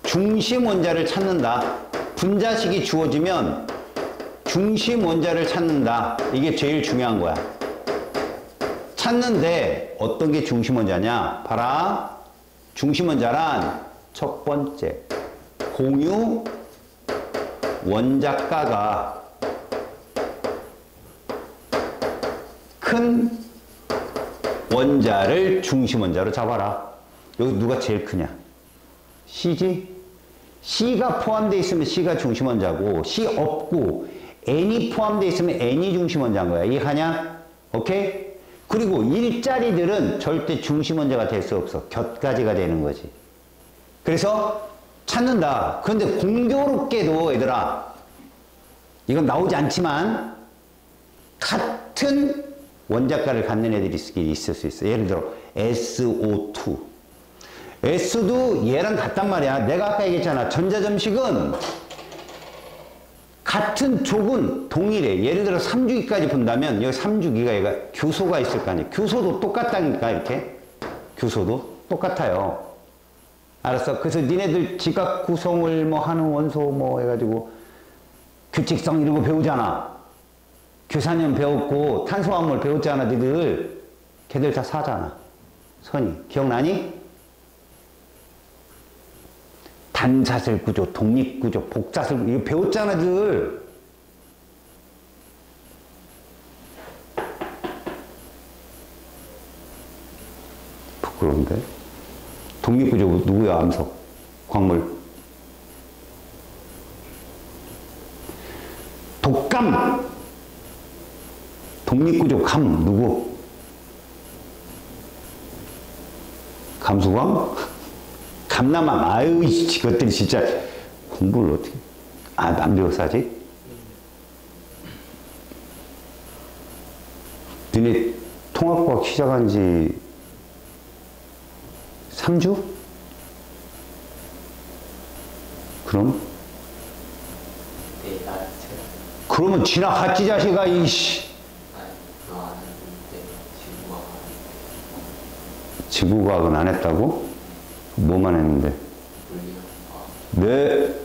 중심 원자를 찾는다. 분자식이 주어지면 중심 원자를 찾는다. 이게 제일 중요한 거야. 찾는데 어떤 게 중심 원자냐? 봐라. 중심 원자란 첫 번째, 공유 원자가가 큰 원자를 중심 원자로 잡아라. 여기 누가 제일 크냐? C지? C가 포함되어 있으면 C가 중심 원자고, C 없고 N이 포함되어 있으면 N이 중심 원자인 거야. 이해하냐? 오케이? 그리고 일자리들은 절대 중심 원자가 될 수 없어. 곁가지가 되는 거지. 그래서 찾는다. 그런데 공교롭게도 얘들아, 이건 나오지 않지만 같은 원자가를 갖는 애들이 있을 수 있어. 예를 들어 SO2. S도 얘랑 같단 말이야. 내가 아까 얘기했잖아. 전자점식은 같은 족은 동일해. 예를 들어 3주기까지 본다면 여기 3주기가 얘가 교소가 있을 거 아니에요. 교소도 똑같다니까 이렇게. 교소도 똑같아요. 알았어? 그래서 니네들 지각 구성을 뭐 하는 원소 뭐 해가지고 규칙성 이런 거 배우잖아. 규산염 배웠고 탄수화물 배웠잖아. 니들. 걔들 다 사잖아. 선이. 기억나니? 단사슬 구조, 독립 구조, 복사슬 구조 이거 배웠잖아, 들. 부끄러운데? 독립 구조 누구야, 암석? 광물. 독감. 독립 구조 감 누구? 감수광? 감남함. 아유, 이것들이 진짜 공부를 어떻게. 아, 안 배웠어, 아직? 너네 통합과학 시작한 지 3주? 그럼? 네, 나 제가 그러면 지나갔지, 자식아, 이씨. 그거 안 했는데 지구가 지구과학은 안 했다고? 뭐만 했는데? 네.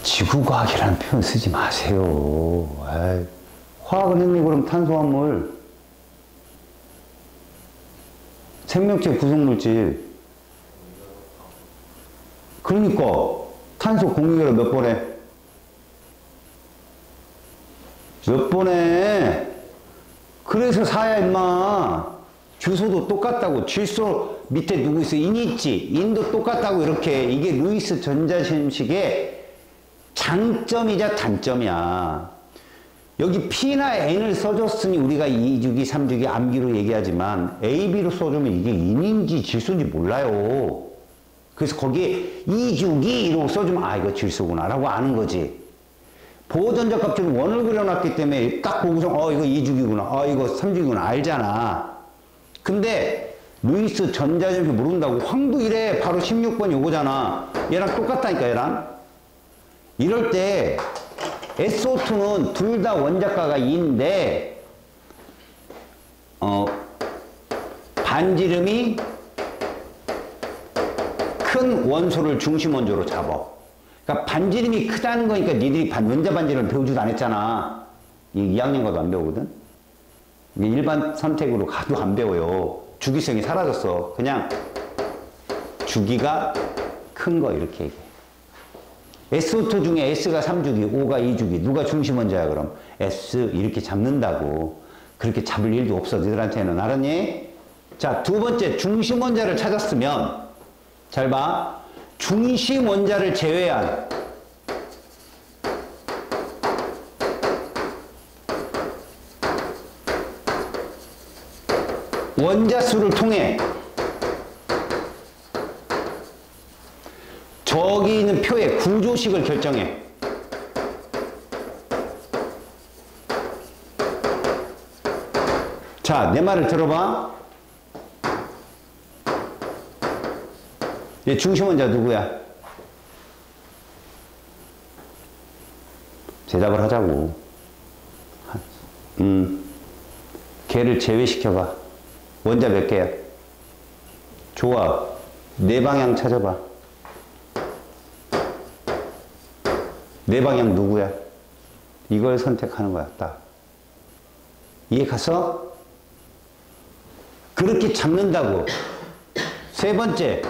지구과학이라는 표현 쓰지 마세요. 아이, 화학은 했니? 그럼 탄수화물. 생명체 구성물질. 그러니까 탄소 공유결합 몇 번 해? 몇 번 해? 그래서 사야 임마. 주소도 똑같다고. 질소 밑에 누구 있어? 인 있지? 인도 똑같다고. 이렇게. 이게 루이스 전자시험식의 장점이자 단점이야. 여기 P나 N을 써줬으니 우리가 2주기, 3주기 암기로 얘기하지만 A, B로 써주면 이게 인인지 질소인지 몰라요. 그래서 거기에 2주기 이러고 써주면 아, 이거 질소구나 라고 아는 거지. 보호전자값줄은 원을 그려놨기 때문에 딱 보고서 이거 2주기구나. 이거 3주기구나. 알잖아. 근데 루이스 전자시험식 모른다고. 황도 이래. 바로 16번 요거잖아. 얘랑 똑같다니까, 얘랑. 이럴 때 SO2는 둘 다 원자가가 2인데 반지름이 큰 원소를 중심 원소로 잡아. 그러니까 반지름이 크다는 거니까 니들이 원자 반지름을 배우지도 안 했잖아. 2학년 가도 안 배우거든. 일반 선택으로 가도 안 배워요. 주기성이 사라졌어. 그냥 주기가 큰 거 이렇게 얘기해. SO2 중에 S가 3주기, O가 2주기. 누가 중심 원자야 그럼? S 이렇게 잡는다고. 그렇게 잡을 일도 없어. 너희들한테는. 알았니? 자, 두 번째 중심 원자를 찾았으면 잘 봐. 중심 원자를 제외한 원자수를 통해 저기 있는 표의 구조식을 결정해. 자, 내 말을 들어봐. 얘 중심 원자 누구야? 대답을 하자고. 걔를 제외시켜봐. 원자 몇 개야? 좋아. 네 방향 찾아봐. 네 방향 누구야? 이걸 선택하는 거야, 딱. 이해 갔어? 그렇게 잡는다고. 세 번째,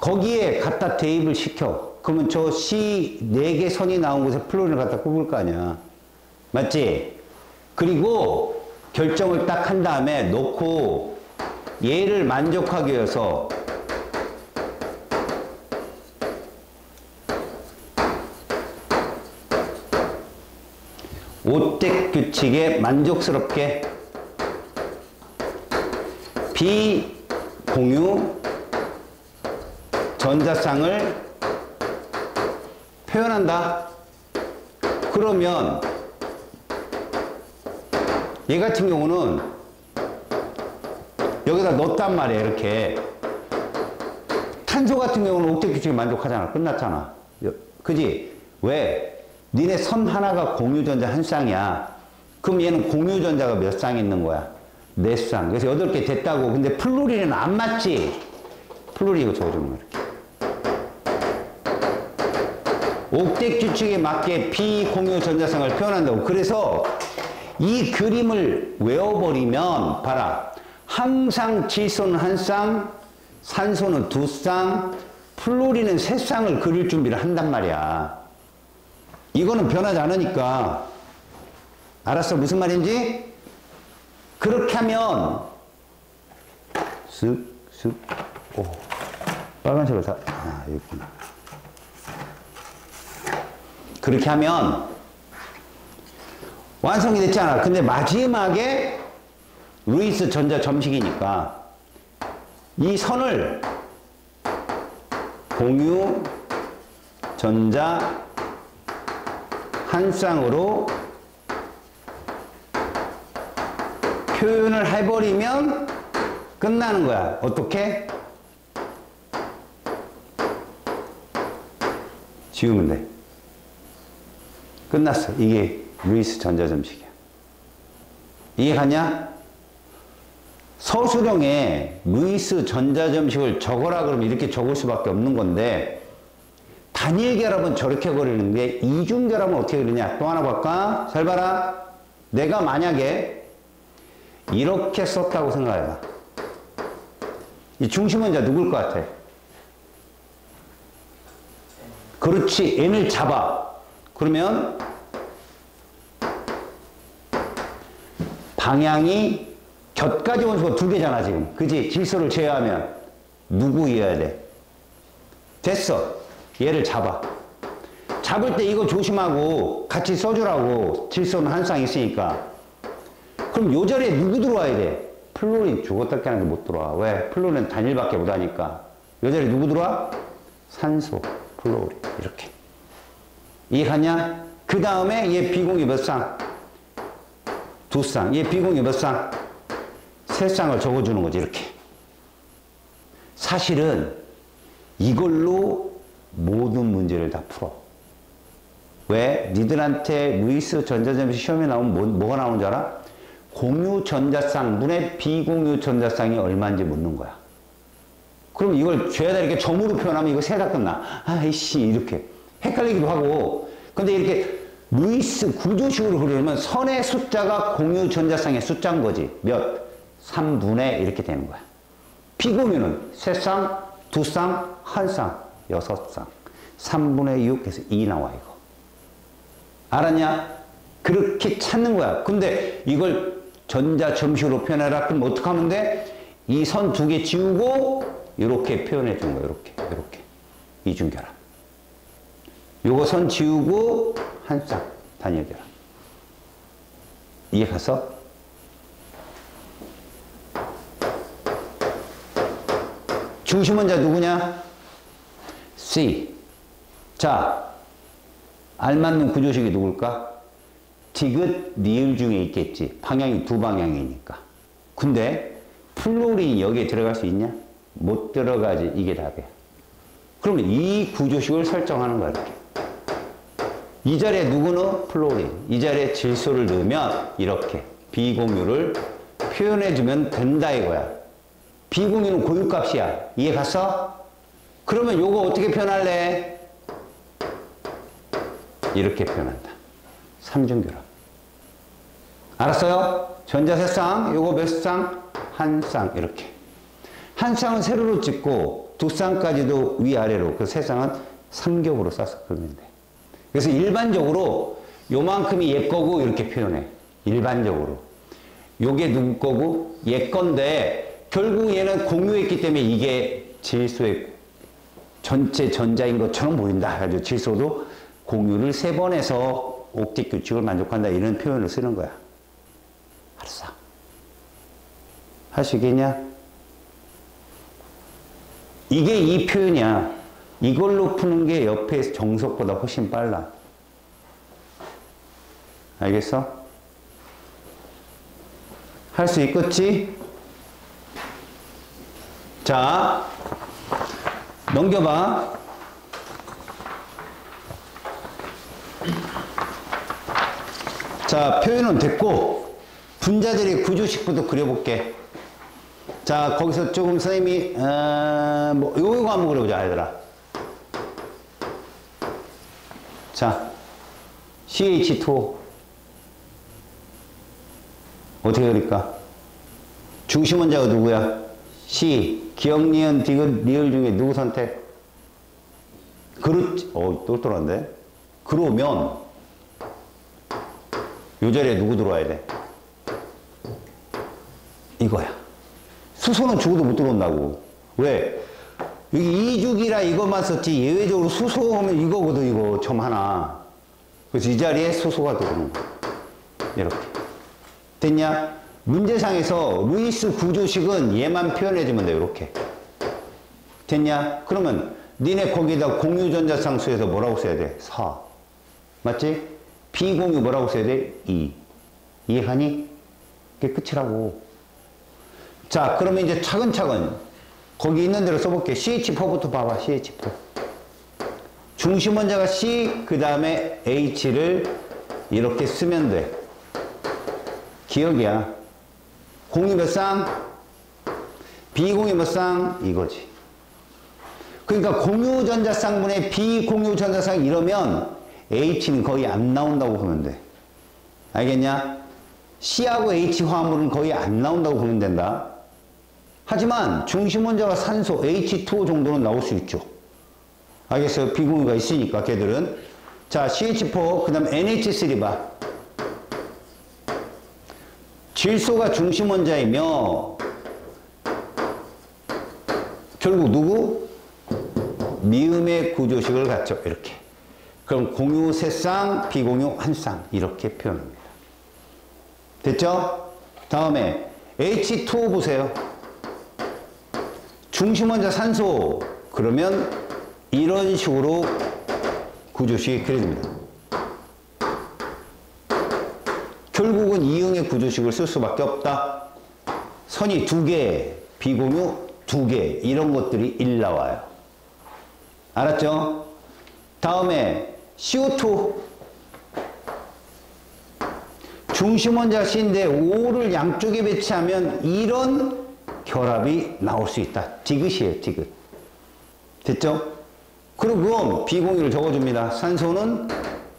거기에 갖다 대입을 시켜. 그러면 저 C 4개 선이 나온 곳에 플로린을 갖다 꼽을 거 아니야. 맞지? 그리고 결정을 딱 한 다음에 놓고 얘를 만족하기 위해서 오택 규칙에 만족스럽게 비공유 전자쌍을 표현한다. 그러면 얘 같은 경우는 여기다 넣었단 말이야. 이렇게. 탄소 같은 경우는 옥택 규칙에 만족하잖아. 끝났잖아. 그지? 왜? 니네 선 하나가 공유전자 한 쌍이야. 그럼 얘는 공유전자가 몇 쌍 있는 거야? 4쌍. 그래서 8개 됐다고. 근데 플루린은 안 맞지? 플루린 이거 적어주는 거야. 옥텟 규칙에 맞게 비공유 전자쌍을 표현한다고. 그래서 이 그림을 외워버리면 봐라. 항상 질소는 한 쌍, 산소는 2쌍, 플루린은 3쌍을 그릴 준비를 한단 말이야. 이거는 변하지 않으니까. 알았어? 무슨 말인지? 그렇게 하면 쓱, 쓱, 오. 빨간색을 다, 여기 있구나. 그렇게 하면 완성이 됐잖아. 근데 마지막에 루이스 전자 점식이니까 이 선을 공유 전자 한 쌍으로 표현을 해버리면 끝나는 거야. 어떻게? 지우면 돼. 끝났어. 이게 루이스 전자점식이야. 이해가냐? 서술형에 루이스 전자점식을 적어라 그러면 이렇게 적을 수밖에 없는 건데 단일결합은 저렇게 그리는데 이중결합은 어떻게 그리냐? 또 하나 볼까? 잘 봐라. 내가 만약에 이렇게 썼다고 생각해봐. 이 중심원자 누굴 것 같아? 그렇지. n을 잡아. 그러면 방향이 곁가지 원소가 2개잖아 지금. 그지? 질소를 제외하면 누구 이어야 돼? 됐어. 얘를 잡아. 잡을 때 이거 조심하고 같이 써주라고. 질소는 한 쌍 있으니까. 그럼 요 자리에 누구 들어와야 돼? 플루린 죽었다 깨는데 못 들어와. 왜? 플루린 단일밖에 못하니까. 요 자리에 누구 들어와? 산소, 플루린. 이렇게. 이해가냐? 그 다음에 얘 비공유 몇 쌍? 2쌍. 얘 비공유 몇 쌍? 3쌍을 적어주는 거지. 이렇게. 사실은 이걸로 모든 문제를 다 풀어. 왜? 니들한테 루이스 전자점식 시험에 나오면 뭐가 나오는 줄 알아? 공유 전자쌍분의 비공유 전자쌍이 얼마인지 묻는 거야. 그럼 이걸 죄다 이렇게 점으로 표현하면 이거 세다 끝나. 아이씨, 이렇게. 헷갈리기도 하고. 근데 이렇게 루이스 구조식으로 그리면 선의 숫자가 공유 전자쌍의 숫자인 거지. 몇? 3분의 이렇게 되는 거야. 비공유는 3쌍, 2쌍, 1쌍, 6쌍. 3분의 6 해서 2 나와, 이거. 알았냐? 그렇게 찾는 거야. 근데 이걸 전자 점식으로 표현해라. 그럼 어떻게 하면 돼? 이 선 2개 지우고 이렇게 표현해 준 거야. 이렇게. 이중결합. 요거 선 지우고 한 쌍 단일결합. 이해 갔어? 중심원자 누구냐? C. 자, 알맞는 구조식이 누굴까? 디귿, 니을 중에 있겠지. 방향이 2방향이니까. 근데 플루린이 여기에 들어갈 수 있냐? 못 들어가지. 이게 답이야. 그러면 이 구조식을 설정하는 거야. 이렇게. 이 자리에 누구 넣어? 플루린. 이 자리에 질소를 넣으면 이렇게 비공유를 표현해주면 된다 이거야. 비공유는 고유값이야. 이해 갔어? 그러면 요거 어떻게 표현할래? 이렇게 표현한다. 3중결합. 알았어요? 전자 3쌍, 요거 몇 쌍? 1쌍. 이렇게. 1쌍은 세로로 찍고 2쌍까지도 위아래로. 그 3쌍은 삼겹으로 싸서 그리면 돼. 그래서 일반적으로 요만큼이 얘 거고 이렇게 표현해. 일반적으로. 요게 누구 거고? 얘 건데 결국 얘는 공유했기 때문에 이게 질소의 전체 전자인 것처럼 보인다. 그래가지고 질소도 공유를 3번 해서 옥텟 규칙을 만족한다. 이런 표현을 쓰는 거야. 알았어. 할 수 있겠냐? 이게 이 표현이야. 이걸로 푸는 게 옆에 정석보다 훨씬 빨라. 알겠어? 할 수 있겠지? 자, 넘겨봐. 자, 표현은 됐고 분자들의 구조식부터 그려볼게. 자, 거기서 조금 선생님이 뭐 요거 한번 그려보자 얘들아. 자, CH2O 어떻게 그릴까? 중심 원자가 누구야? C. 기억, 니은, 디귿, 리을 중에 누구 선택? 그렇지. 똘똘한데? 그러면 요 자리에 누구 들어와야 돼? 이거야. 수소는 죽어도 못 들어온다고. 왜? 여기 이주기라 이것만 썼지 예외적으로 수소 하면 이거거든. 이거 점 하나. 그래서 이 자리에 수소가 들어오는 거야. 이렇게. 됐냐? 문제상에서 루이스 구조식은 얘만 표현해주면 돼. 이렇게. 됐냐? 그러면 니네 거기다 공유전자상수에서 뭐라고 써야 돼? 4. 맞지? 비공유 뭐라고 써야 돼? 2. 이해하니? 그게 끝이라고. 자, 그러면 이제 차근차근 거기 있는 대로 써볼게. CH4부터 봐봐. CH4. 중심 원자가 C, 그 다음에 H를 이렇게 쓰면 돼. 기억이야. 공유 몇 쌍? 비공유 몇 쌍? 이거지. 그러니까 공유 전자쌍분의 비공유 전자쌍 이러면 H는 거의 안 나온다고 보면 돼. 알겠냐? C하고 H 화합물은 거의 안 나온다고 보면 된다. 하지만 중심 원자가 산소 H2O 정도는 나올 수 있죠. 알겠어요? 비공유가 있으니까 걔들은. 자, CH4 그 다음 NH3 봐. 질소가 중심 원자이며 결국 누구? 미음의 구조식을 갖죠. 이렇게. 그럼 공유 3쌍, 비공유 1쌍 이렇게 표현합니다. 됐죠? 다음에 H2O 보세요. 중심 원자 산소. 그러면 이런 식으로 구조식이 그려집니다. 결국은 이응의 구조식을 쓸 수밖에 없다. 선이 2개, 비공유 2개 이런 것들이 1 나와요. 알았죠? 다음에 CO2 중심 원자 C인데 O를 양쪽에 배치하면 이런 결합이 나올 수 있다. 디귿이에요. 디귿. 됐죠? 그리고 비공유를 적어줍니다. 산소는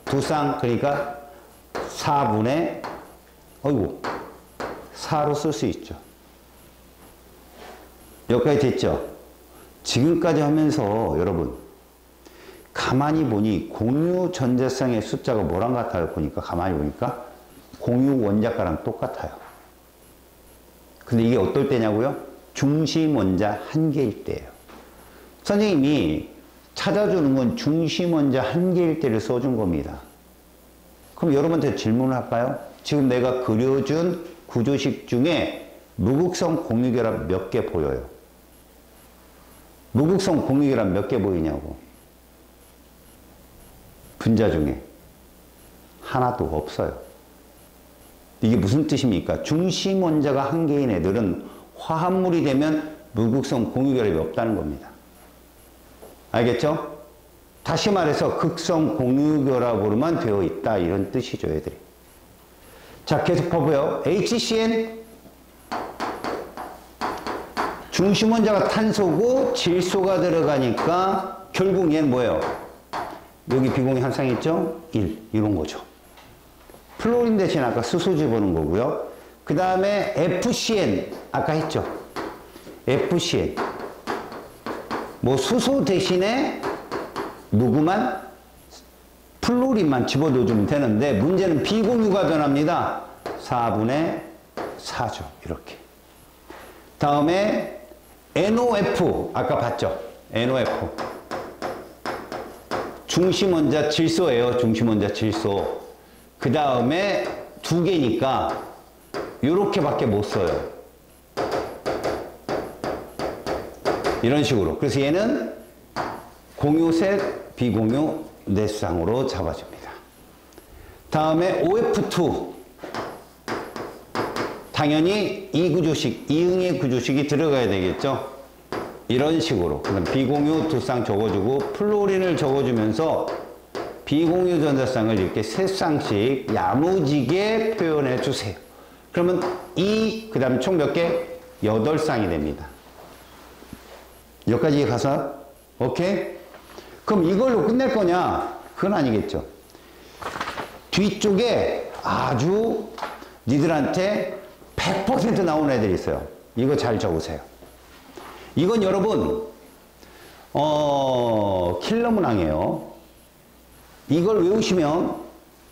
2쌍 그러니까 4분의 4로 쓸 수 있죠. 여기까지 됐죠? 지금까지 하면서 여러분 가만히 보니 공유 전자쌍의 숫자가 뭐랑 같아요? 보니까 가만히 보니까 공유 원자가랑 똑같아요. 근데 이게 어떨 때냐고요? 중심 원자 한 개일 때예요. 선생님이 찾아주는 건 중심 원자 한 개일 때를 써준 겁니다. 그럼 여러분한테 질문을 할까요? 지금 내가 그려준 구조식 중에 무극성 공유결합 몇 개 보여요? 무극성 공유결합 몇 개 보이냐고. 분자 중에 하나도 없어요. 이게 무슨 뜻입니까? 중심 원자가 한 개인 애들은 화합물이 되면 무극성 공유결합이 없다는 겁니다. 알겠죠? 다시 말해서 극성 공유결합으로만 되어 있다 이런 뜻이죠, 애들이. 자, 계속 봐봐요. HCN 중심 원자가 탄소고 질소가 들어가니까 결국 얘는 뭐예요? 여기 비공유 한 쌍 있죠? 1 이런 거죠. 플로린 대신 아까 수소 집어넣은 거고요. 그 다음에 FCN 아까 했죠? FCN 뭐 수소 대신에 누구만? 플로린만 집어넣어주면 되는데 문제는 비공유가 변합니다. 4분의 4죠. 이렇게. 다음에 NOF 아까 봤죠? NOF 중심 원자 질소예요. 중심 원자 질소. 그 다음에 2개니까 요렇게밖에 못 써요. 이런 식으로. 그래서 얘는 공유 셋, 비공유 4쌍으로 잡아줍니다. 다음에 OF2 당연히 이 구조식, 이응의 구조식이 들어가야 되겠죠. 이런 식으로. 그럼 비공유 2쌍 적어주고 플로린을 적어주면서 비공유 전자쌍을 이렇게 3쌍씩 야무지게 표현해 주세요. 그러면 그 다음에 총 몇 개? 8쌍이 됩니다. 여기까지 가서 오케이? 그럼 이걸로 끝낼 거냐? 그건 아니겠죠. 뒤쪽에 아주 니들한테 100% 나오는 애들이 있어요. 이거 잘 적으세요. 이건 여러분 킬러 문항이에요. 이걸 외우시면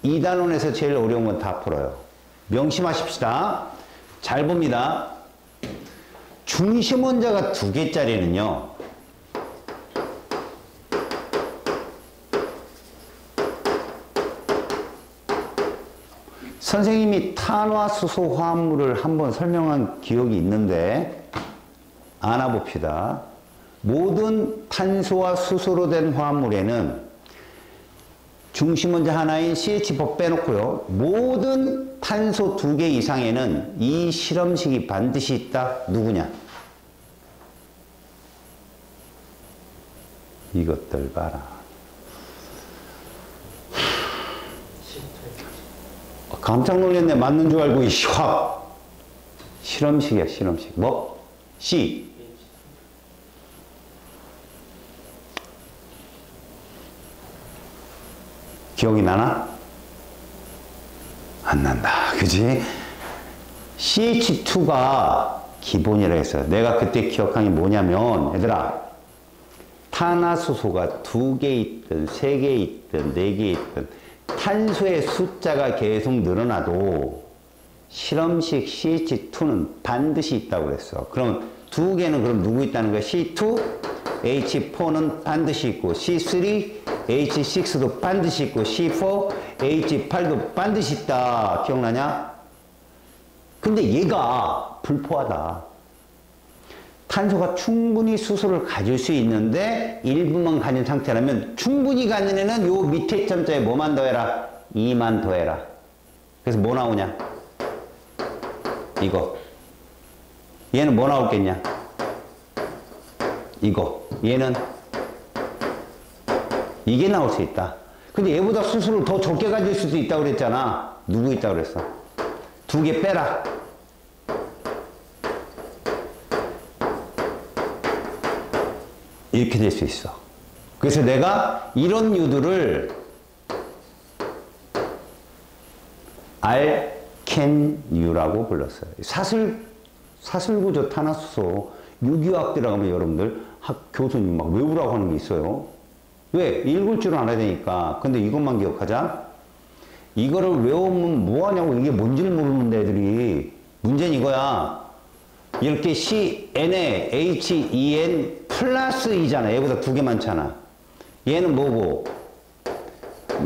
2단원에서 제일 어려운 건 다 풀어요. 명심하십시다. 잘 봅니다. 중심 원자가 2개짜리는요. 선생님이 탄화수소 화합물을 한번 설명한 기억이 있는데 알아봅시다. 모든 탄소와 수소로 된 화합물에는 중심 원자 하나인 CH4 빼놓고요. 모든 탄소 2개 이상에는 이 실험식이 반드시 있다. 누구냐? 이것들 봐라. 깜짝 놀랐네. 맞는 줄 알고 확. 실험식이야, 실험식. 뭐? C. 기억이 나나? 안 난다. 그지? CH2가 기본이라 했어요. 내가 그때 기억한 게 뭐냐면, 얘들아, 탄화수소가 2개 있든, 3개 있든, 4개 있든, 탄소의 숫자가 계속 늘어나도 실험식 CH2는 반드시 있다고 그랬어. 그럼 2개는 그럼 누구 있다는 거야? C2, H4는 반드시 있고, C3, H6도 반드시 있고, C4, H8도 반드시 있다. 기억나냐? 근데 얘가 불포하다. 탄소가 충분히 수소를 가질 수 있는데 일부만 가진 상태라면 충분히 가진 애는 요 밑에 점자에 뭐만 더해라? 2만 더해라. 그래서 뭐 나오냐? 이거. 얘는 뭐 나오겠냐? 이거. 얘는 이게 나올 수 있다. 근데 얘보다 수소를 더 적게 가질 수도 있다고 그랬잖아. 누구 있다고 그랬어? 2개 빼라. 이렇게 될 수 있어. 그래서 내가 이런 유두를 알켄유라고 불렀어요. 사슬구조 탄화수소 유기화학 들어가면 여러분들 교수님 막 외우라고 하는 게 있어요. 왜? 읽을 줄 알아야 되니까. 근데 이것만 기억하자. 이거를 외우면 뭐하냐고. 이게 뭔지를 모르는 애들이. 문제는 이거야. 이렇게 CN에 HEN 플러스 2잖아. 얘보다 2개 많잖아. 얘는 뭐고?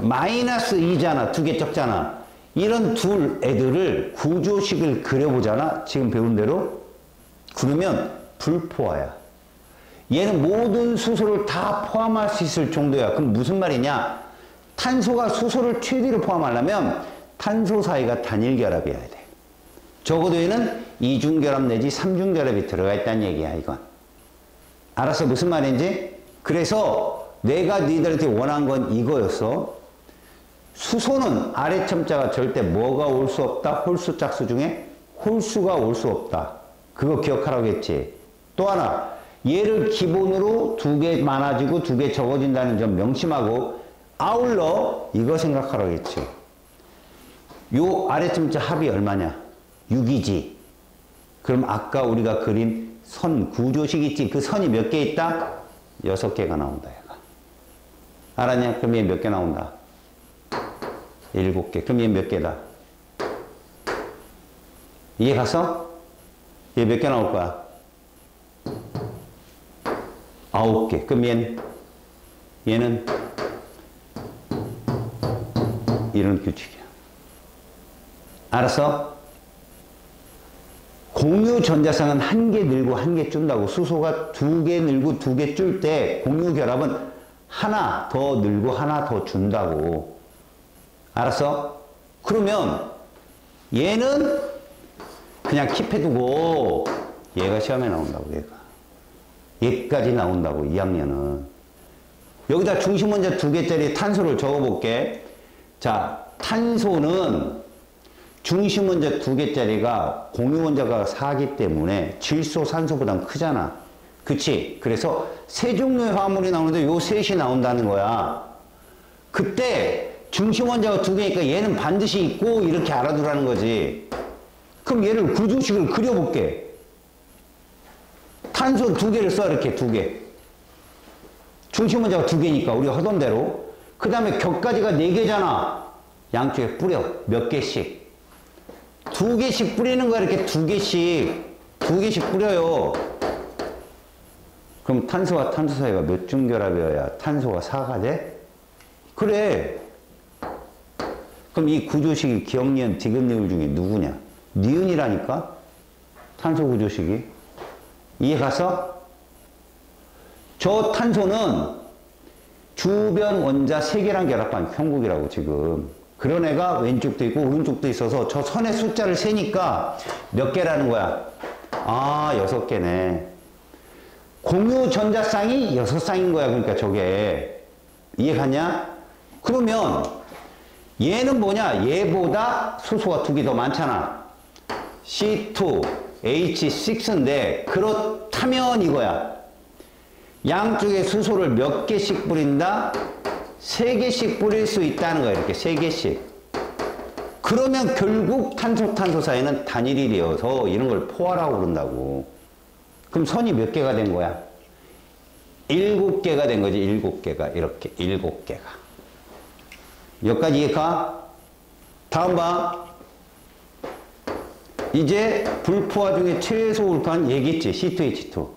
마이너스 2잖아. 2개 적잖아. 이런 둘 애들을 구조식을 그려보잖아. 지금 배운 대로. 그러면 불포화야. 얘는 모든 수소를 다 포함할 수 있을 정도야. 그럼 무슨 말이냐? 탄소가 수소를 최대로 포함하려면 탄소 사이가 단일 결합이어야 돼. 적어도 얘는 이중결합 내지 삼중결합이 들어가 있다는 얘기야, 이건. 알았어? 무슨 말인지? 그래서 내가 니들한테 원한 건 이거였어. 수소는 아래 첨자가 절대 뭐가 올 수 없다? 홀수 짝수 중에 홀수가 올 수 없다. 그거 기억하라고 했지. 또 하나, 얘를 기본으로 2개 많아지고 2개 적어진다는 점 명심하고, 아울러 이거 생각하라고 했지. 요 아래 첨자 합이 얼마냐? 6이지. 그럼 아까 우리가 그린 선 구조식 있지? 그 선이 몇 개 있다? 6개가 나온다, 얘가. 알았냐? 그럼 얘 몇 개 나온다? 7개. 그럼 얘 몇 개다? 이해 갔어? 얘 몇 개 나올 거야? 9개. 그럼 얘는 이런 규칙이야. 알았어? 공유 전자쌍은 1개 늘고 1개 줄다고. 수소가 2개 늘고 2개 줄 때 공유 결합은 하나 더 늘고 하나 더 준다고. 알았어? 그러면 얘는 그냥 킵해두고 얘가 시험에 나온다고. 얘가. 얘까지 나온다고. 2학년은. 여기다 중심원자 2개짜리 탄소를 적어볼게. 자, 탄소는 중심원자 2개짜리가 공유원자가 4기 때문에 질소, 산소보단 크잖아. 그치? 그래서 세 종류의 화합물이 나오는데 요 셋이 나온다는 거야. 그때 중심원자가 2개니까 얘는 반드시 있고 이렇게 알아두라는 거지. 그럼 얘를 구조식을 그려볼게. 탄소 2개를 써, 이렇게 2개. 중심원자가 2개니까 우리가 하던 대로. 그 다음에 격가지가 4개잖아. 양쪽에 뿌려. 몇 개씩. 2개씩 뿌리는 거야. 이렇게 2개씩 뿌려요. 그럼 탄소와 탄소 사이가 몇 중 결합이어야 탄소가 4가 돼? 그래. 그럼 이 구조식이 기억니은, 디귿니은 중에 누구냐? 니은이라니까? 탄소 구조식이. 이해 갔어? 저 탄소는 주변 원자 3개랑 결합한 형국이라고 지금. 그런 애가 왼쪽도 있고 오른쪽도 있어서 저 선의 숫자를 세니까 몇 개라는 거야? 아, 6개네. 공유 전자쌍이 6쌍인 거야. 그러니까 저게. 이해 갔냐? 그러면 얘는 뭐냐? 얘보다 수소가 2개 더 많잖아. C2H6인데 그렇다면 이거야. 양쪽에 수소를 몇 개씩 뿌린다? 3개씩 뿌릴 수 있다는 거야. 이렇게 3개씩. 그러면 결국 탄소 사이는 단일이 되어서 이런 걸 포화라고 그런다고. 그럼 선이 몇 개가 된 거야? 7개가 된 거지. 7개가. 이렇게 7개가. 여기까지 이해가? 다음 봐. 이제 불포화 중에 최소 울판 얘기했지. C2H2.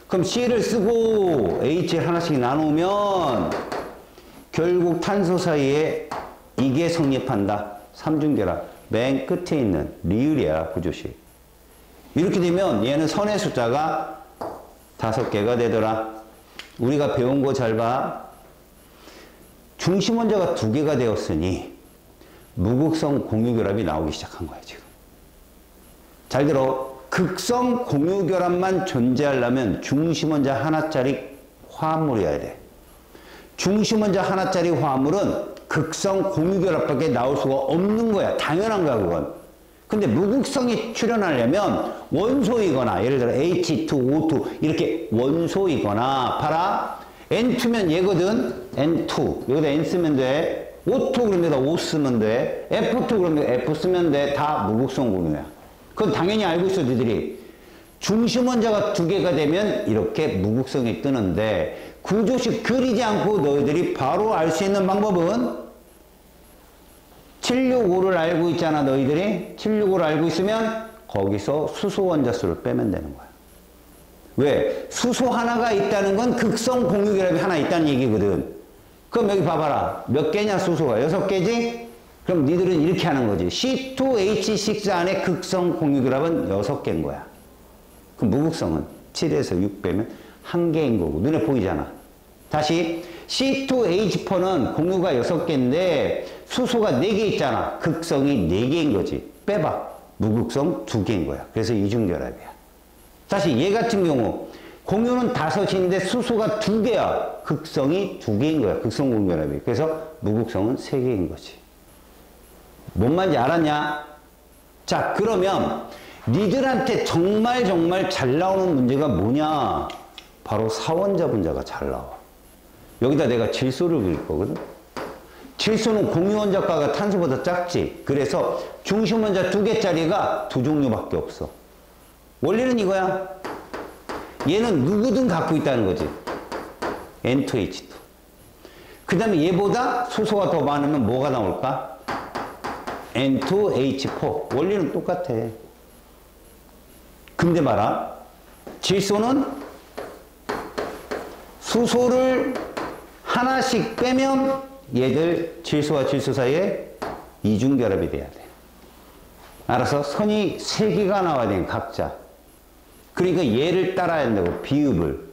그럼 C를 쓰고 H를 하나씩 나누면 결국 탄소 사이에 이게 성립한다. 삼중결합. 맨 끝에 있는 리을이야. 구조식. 이렇게 되면 얘는 선의 숫자가 5개가 되더라. 우리가 배운 거 잘 봐. 중심원자가 2개가 되었으니 무극성 공유결합이 나오기 시작한 거야 지금. 잘 들어. 극성 공유결합만 존재하려면 중심원자 하나짜리 화합물이어야 돼. 중심원자 하나짜리 화합물은 극성 공유결합밖에 나올 수가 없는 거야. 당연한 거야 그건. 근데 무극성이 출현하려면 원소이거나 예를 들어 H2O2 이렇게 원소이거나 봐라. N2면 얘거든. N2 여기다 N 쓰면 돼. O2 그러면 여기다 O 쓰면 돼. F2 그러면 F 쓰면 돼. 다 무극성 공유야. 그건 당연히 알고 있어 니들이. 중심원자가 2개가 되면 이렇게 무극성이 뜨는데 구조식 그리지 않고 너희들이 바로 알 수 있는 방법은 765를 알고 있잖아 너희들이. 765를 알고 있으면 거기서 수소 원자 수를 빼면 되는 거야. 왜? 수소 하나가 있다는 건 극성 공유결합이 하나 있다는 얘기거든. 그럼 여기 봐봐라. 몇 개냐 수소가? 6개지? 그럼 니들은 이렇게 하는 거지. C2H6 안에 극성 공유결합은 6개인 거야. 그럼 무극성은 7에서 6 빼면 1개인 거고. 눈에 보이잖아. 다시 C2H4는 공유가 6개인데 수소가 4개 있잖아. 극성이 4개인 거지. 빼봐. 무극성 2개인 거야. 그래서 이중결합이야. 다시 얘 같은 경우 공유는 5인데 수소가 2개야. 극성이 2개인 거야. 극성 공유결합이. 그래서 무극성은 3개인 거지. 뭔 말인지 알았냐? 자, 그러면 니들한테 정말 잘 나오는 문제가 뭐냐? 바로 사원자 분자가 잘 나와. 여기다 내가 질소를 그릴 거거든. 질소는 공유원자가가 탄소보다 작지. 그래서 중심원자 2개짜리가 2종류밖에 없어. 원리는 이거야. 얘는 누구든 갖고 있다는 거지. N2H2. 그 다음에 얘보다 수소가 더 많으면 뭐가 나올까? N2H4. 원리는 똑같아. 근데 봐라. 질소는 수소를 하나씩 빼면 얘들 질소와 질소 사이에 이중결합이 돼야 돼. 알아서 선이 3개가 나와야 돼. 각자. 그러니까 얘를 따라야 된다고. 비읍을.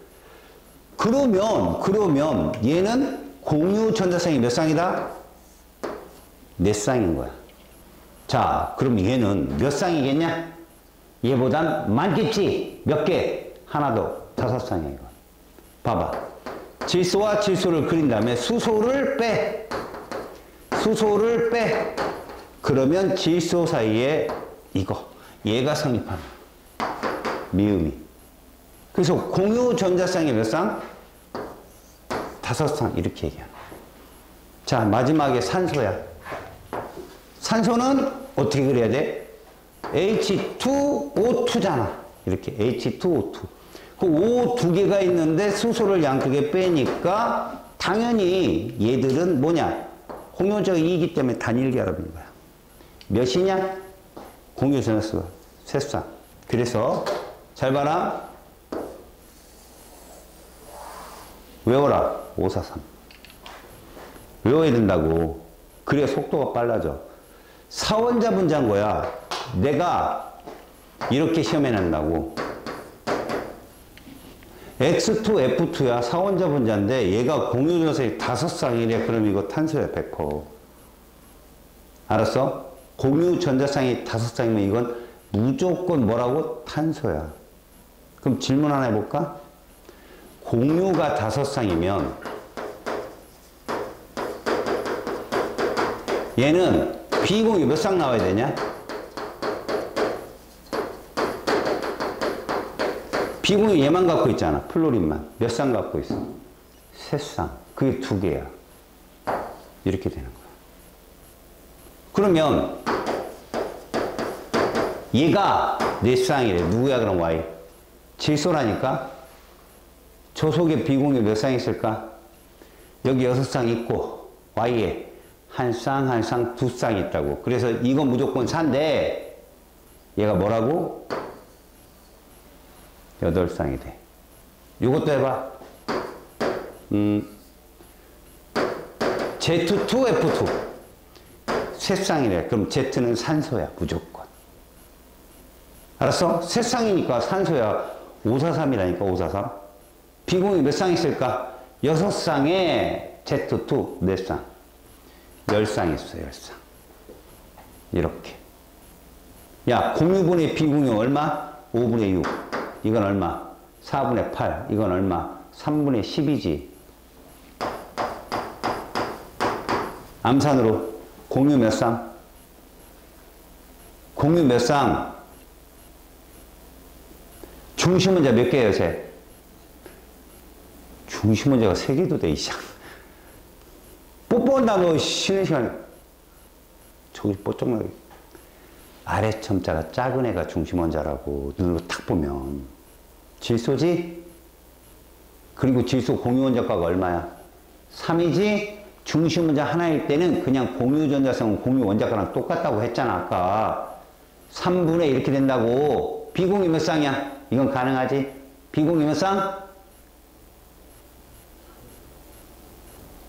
그러면 얘는 공유 전자쌍이 몇 쌍이다? 4쌍인 거야. 자, 그럼 얘는 몇 쌍이겠냐? 얘보단 많겠지? 몇 개? 하나 더. 5쌍이야, 이거. 봐봐. 질소와 질소를 그린 다음에 수소를 빼. 수소를 빼. 그러면 질소 사이에 이거. 얘가 성립하는 미음이. 그래서 공유 전자쌍이 몇 쌍? 5쌍 이렇게 얘기하는 거야. 자, 마지막에 산소야. 산소는 어떻게 그려야 돼? H2O2잖아. 이렇게 H2O2. 그 O 두 개가 있는데 수소를 양쪽에 빼니까 당연히 얘들은 뭐냐? 공유적 2이기 때문에 단일 결합인 거야. 몇이냐? 공유 전자수가 3쌍. 그래서 잘 봐라. 외워라. 543. 외워야 된다고. 그래야 속도가 빨라져. 사원자 분자인 거야. 내가 이렇게 시험에 낸다고. X2, F2야. 사원자 분자인데 얘가 공유전자쌍이 5쌍이래. 그럼 이거 탄소야. 100%. 알았어? 공유전자쌍이 5쌍이면 이건 무조건 뭐라고? 탄소야. 그럼 질문 하나 해볼까? 공유가 5쌍이면 얘는 비공유 몇 쌍 나와야 되냐? 비공유 얘만 갖고 있잖아. 플로린만. 몇 쌍 갖고 있어? 3쌍. 그게 2개야. 이렇게 되는 거야. 그러면 얘가 4쌍이래. 누구야 그럼 Y? 질소라니까? 저 속에 비공유 몇 쌍 있을까? 여기 6쌍 있고 Y에 한 쌍, 한 쌍, 2쌍 있다고. 그래서 이건 무조건 산데 얘가 뭐라고? 8쌍이 돼. 요것도 해봐. Z2F2 3쌍이래. 그럼 Z는 산소야. 무조건. 알았어? 3쌍이니까 산소야. 543이라니까 543. 비공유 몇 쌍 있을까? 6쌍에 Z2 4쌍. 10쌍 있어. 10쌍. 이렇게. 야, 공유분의 비공유 얼마? 5분의 6. 이건 얼마? 4분의 8. 이건 얼마? 3분의 10이지. 암산으로 공유 몇 쌍? 공유 몇 쌍? 중심원자 몇 개예요, 쟤? 중심원자가 3개도 돼, 이상. 뽀뽀한다, 너, 쉬는 시간에. 저기 뽀쩍나게. 아래 첨자가 작은 애가 중심원자라고, 눈으로 탁 보면. 질소지? 그리고 질소 공유원자가가 얼마야? 3이지? 중심원자 하나일 때는 그냥 공유전자성은 공유원자가랑 똑같다고 했잖아, 아까. 3분의 이렇게 된다고. 비공유 몇 쌍이야? 이건 가능하지? 비공유 몇 쌍?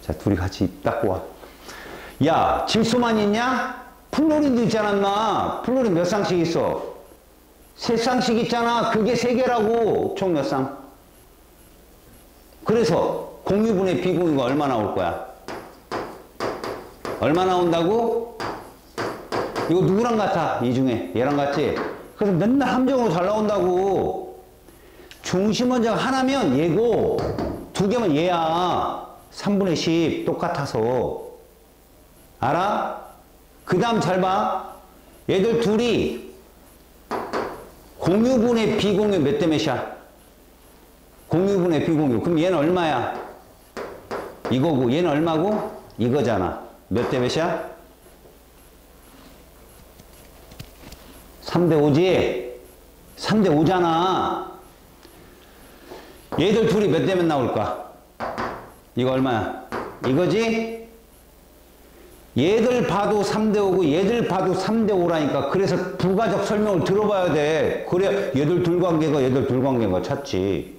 자, 둘이 같이 입 닦고 와. 야, 질소만 있냐? 플로린도 있잖아, 인마. 플로린 몇 쌍씩 있어? 3쌍씩 있잖아. 그게 3개라고. 총 몇 쌍? 그래서 공유분의 비공유가 얼마 나올 거야? 얼마 나온다고? 이거 누구랑 같아? 이 중에. 얘랑 같지? 그래서 맨날 함정으로 잘 나온다고. 중심원자가 하나면 얘고 2개면 얘야. 3분의 10 똑같아서. 알아? 그 다음 잘 봐. 얘들 둘이 공유분의 비공유 몇 대 몇이야? 공유분의 비공유. 그럼 얘는 얼마야? 이거고 얘는 얼마고? 이거잖아. 몇 대 몇이야? 3대 5지? 3대 5잖아. 얘들 둘이 몇 대면 나올까? 이거 얼마야? 이거지? 얘들 봐도 3대 5고 얘들 봐도 3대 5라니까. 그래서 부가적 설명을 들어봐야 돼. 그래 얘들 둘 관계가 얘들 둘 관계가 찾지.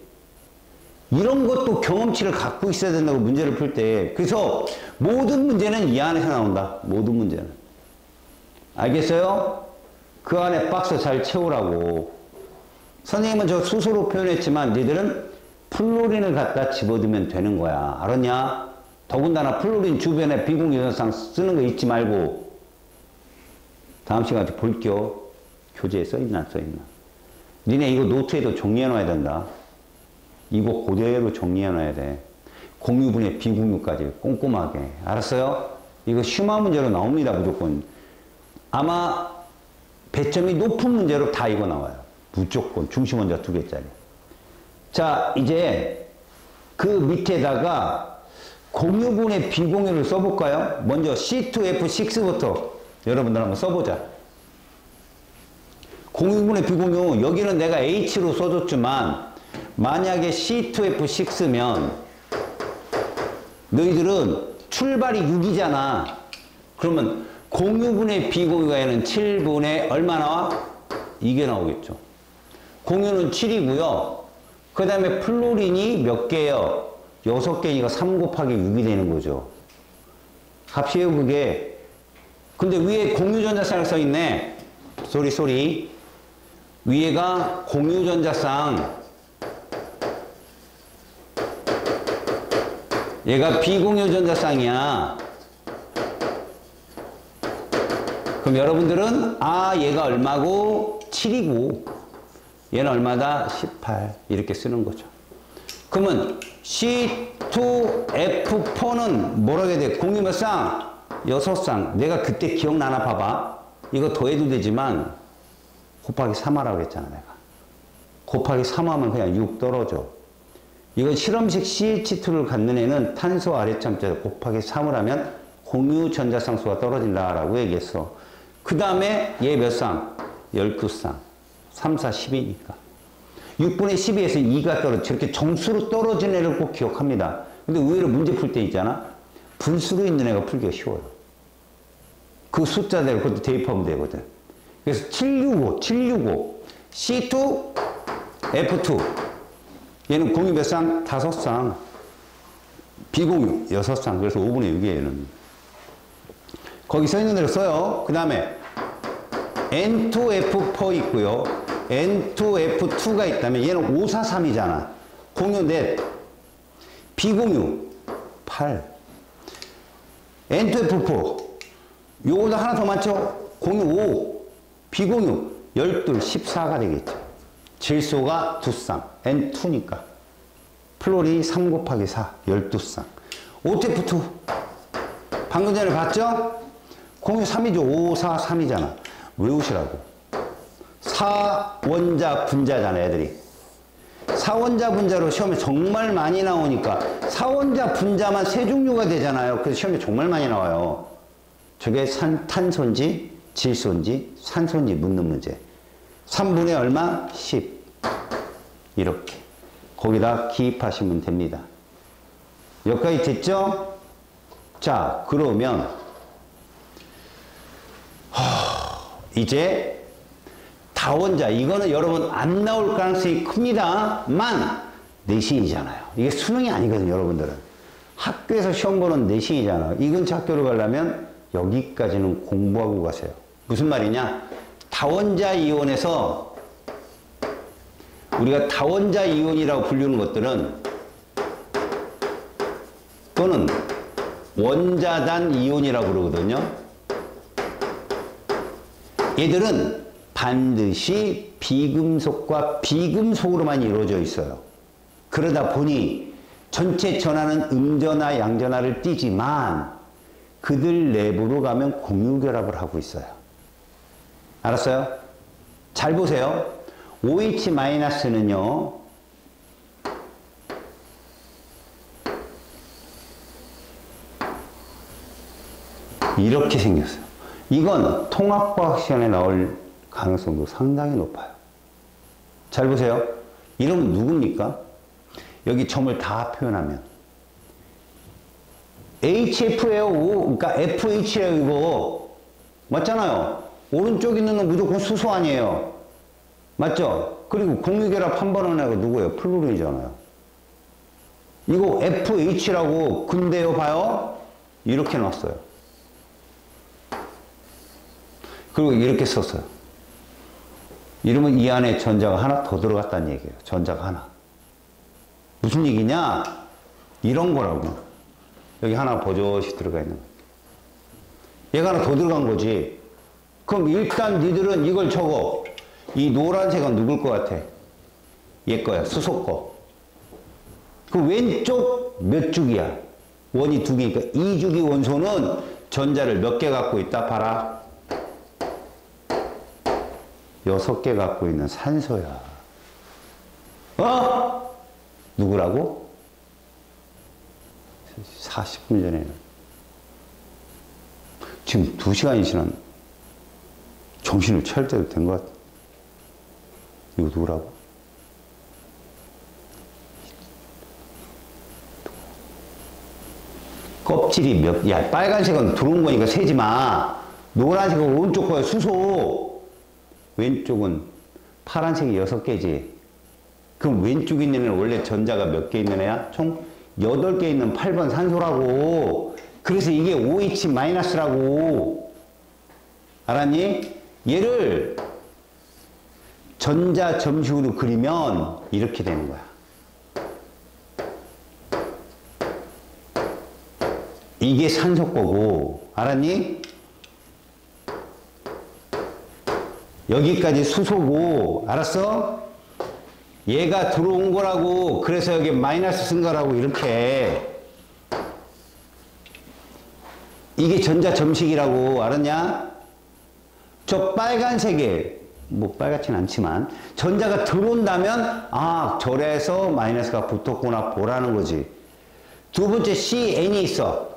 이런 것도 경험치를 갖고 있어야 된다고 문제를 풀 때. 그래서 모든 문제는 이 안에서 나온다. 모든 문제는. 알겠어요? 그 안에 박스 잘 채우라고. 선생님은 저 수소로 표현했지만 니들은 플로린을 갖다 집어두면 되는 거야. 알았냐? 더군다나 플로린 주변에 비공유전상 쓰는 거 잊지 말고. 다음 시간에 볼게요. 교재에 써있나 안 써있나. 니네 이거 노트에도 정리해 놔야 된다. 이거 그대로 정리해 놔야 돼. 공유분의 비공유까지 꼼꼼하게. 알았어요? 이거 슈마 문제로 나옵니다. 무조건. 아마 배점이 높은 문제로 다 이거 나와요. 무조건 중심원자 2개짜리. 자, 이제 그 밑에다가 공유분의 비공유를 써볼까요? 먼저 C2F6부터 여러분들 한번 써보자. 공유분의 비공유, 여기는 내가 H로 써줬지만 만약에 C2F6면 너희들은 출발이 6이잖아. 그러면 공유분의 비공유가에는 7분의 얼마 나와? 이게 나오겠죠. 공유는 7이고요. 그 다음에 플로린이 몇 개요? 6개니까 3 곱하기 6이 되는 거죠. 값이에요, 그게. 근데 위에 공유전자쌍을 써있네. 쏘리. 위에가 공유전자쌍. 얘가 비공유전자쌍이야. 그럼 여러분들은 얘가 얼마고? 7이고 얘는 얼마다? 18 이렇게 쓰는 거죠. 그러면 C2F4는 뭐라고 해야 돼? 공유 몇 쌍? 6쌍. 내가 그때 기억나나 봐봐. 이거 더해도 되지만 곱하기 3 하라고 했잖아 내가. 곱하기 3 하면 그냥 6 떨어져. 이건 실험식 CH2를 갖는 애는 탄소 아래참자 곱하기 3을 하면 공유 전자쌍수가 떨어진다라고 얘기했어. 그 다음에 얘 몇 쌍? 12쌍. 3, 4, 10이니까. 6분의 12에서 2가 떨어져. 저렇게 정수로 떨어진 애를 꼭 기억합니다. 근데 의외로 문제 풀 때 있잖아. 분수로 있는 애가 풀기가 쉬워요. 그 숫자대로 그것도 대입하면 되거든. 그래서 765, C2, F2. 얘는 공유 몇 쌍? 5쌍. 비공유 6쌍. 그래서 5분의 6이에요, 얘는. 거기 써 있는 대로 써요. 그 다음에 N2F4 있고요. N2F2가 있다면 얘는 5, 4, 3이잖아. 공유 넷. 비공유 8. N2F4. 요거보다 하나 더 많죠? 공유 5. 비공유 12, 14가 되겠죠. 질소가 2쌍. N2니까. 플로린이 3 곱하기 4. 12쌍. OTF2. 방금 전에 봤죠? 공유 3이죠. 5, 4, 3이잖아. 외우시라고. 사원자 분자잖아, 애들이. 사원자 분자로 시험에 정말 많이 나오니까 사원자 분자만 세 종류가 되잖아요. 그래서 시험에 정말 많이 나와요. 저게 탄소인지 질소인지 산소인지 묻는 문제. 3분의 얼마? 10. 이렇게. 거기다 기입하시면 됩니다. 여기까지 됐죠? 자, 그러면 이제 다원자, 이거는 여러분 안 나올 가능성이 큽니다만 내신이잖아요. 이게 수능이 아니거든요, 여러분들은. 학교에서 시험 보는 내신이잖아요. 이 근처 학교를 가려면 여기까지는 공부하고 가세요. 무슨 말이냐? 다원자 이온에서 우리가 다원자 이온이라고 부르는 것들은 또는 원자단 이온이라고 그러거든요. 얘들은 반드시 비금속과 비금속으로만 이루어져 있어요. 그러다 보니 전체 전하는 음전화, 양전화를 띠지만 그들 내부로 가면 공유결합을 하고 있어요. 알았어요? 잘 보세요. OH-는요. 이렇게 생겼어요. 이건 통합과학 시간에 나올 가능성도 상당히 높아요. 잘 보세요. 이러면 누굽니까? 여기 점을 다 표현하면 HF예요. 그러니까 FH예요. 이거 맞잖아요. 오른쪽 있는 건 무조건 수소 아니에요. 맞죠? 그리고 공유결합 한 번 하는 애가 누구예요? 플루린이잖아요. 이거 FH라고 근데요 봐요. 이렇게 놨어요. 그리고 이렇게 썼어요. 이러면 이 안에 전자가 하나 더 들어갔다는 얘기예요. 전자가 하나. 무슨 얘기냐? 이런 거라고. 여기 하나 버젓이 들어가 있는 거예요. 얘가 하나 더 들어간 거지. 그럼 일단 니들은 이걸 적어. 이 노란색은 누굴 것 같아? 얘 거야. 수소 거. 그 왼쪽 몇 주기야? 원이 두 개니까 2주기 원소는 전자를 몇 개 갖고 있다? 봐라. 6개 갖고 있는 산소야. 누구라고? 40분 전에는. 지금 2시간이 지난 정신을 차릴 때도 된 것 같아. 이거 누구라고? 껍질이 야, 빨간색은 들어온 거니까 세지 마. 노란색은 오른쪽 거야, 수소. 왼쪽은 파란색이 6개지. 그럼 왼쪽에 있는 애는 원래 전자가 몇 개 있는 애야? 총 8개 있는 8번 산소라고. 그래서 이게 OH-라고. 알았니? 얘를 전자 점식으로 그리면 이렇게 되는 거야. 이게 산소 거고, 알았니? 여기까지 수소고, 알았어? 얘가 들어온 거라고, 그래서 여기 마이너스 쓴 거라고, 이렇게. 이게 전자 점식이라고, 알았냐? 저 빨간색에, 뭐 빨갛진 않지만, 전자가 들어온다면, 아, 절에서 마이너스가 붙었구나, 보라는 거지. 두 번째 CN이 있어.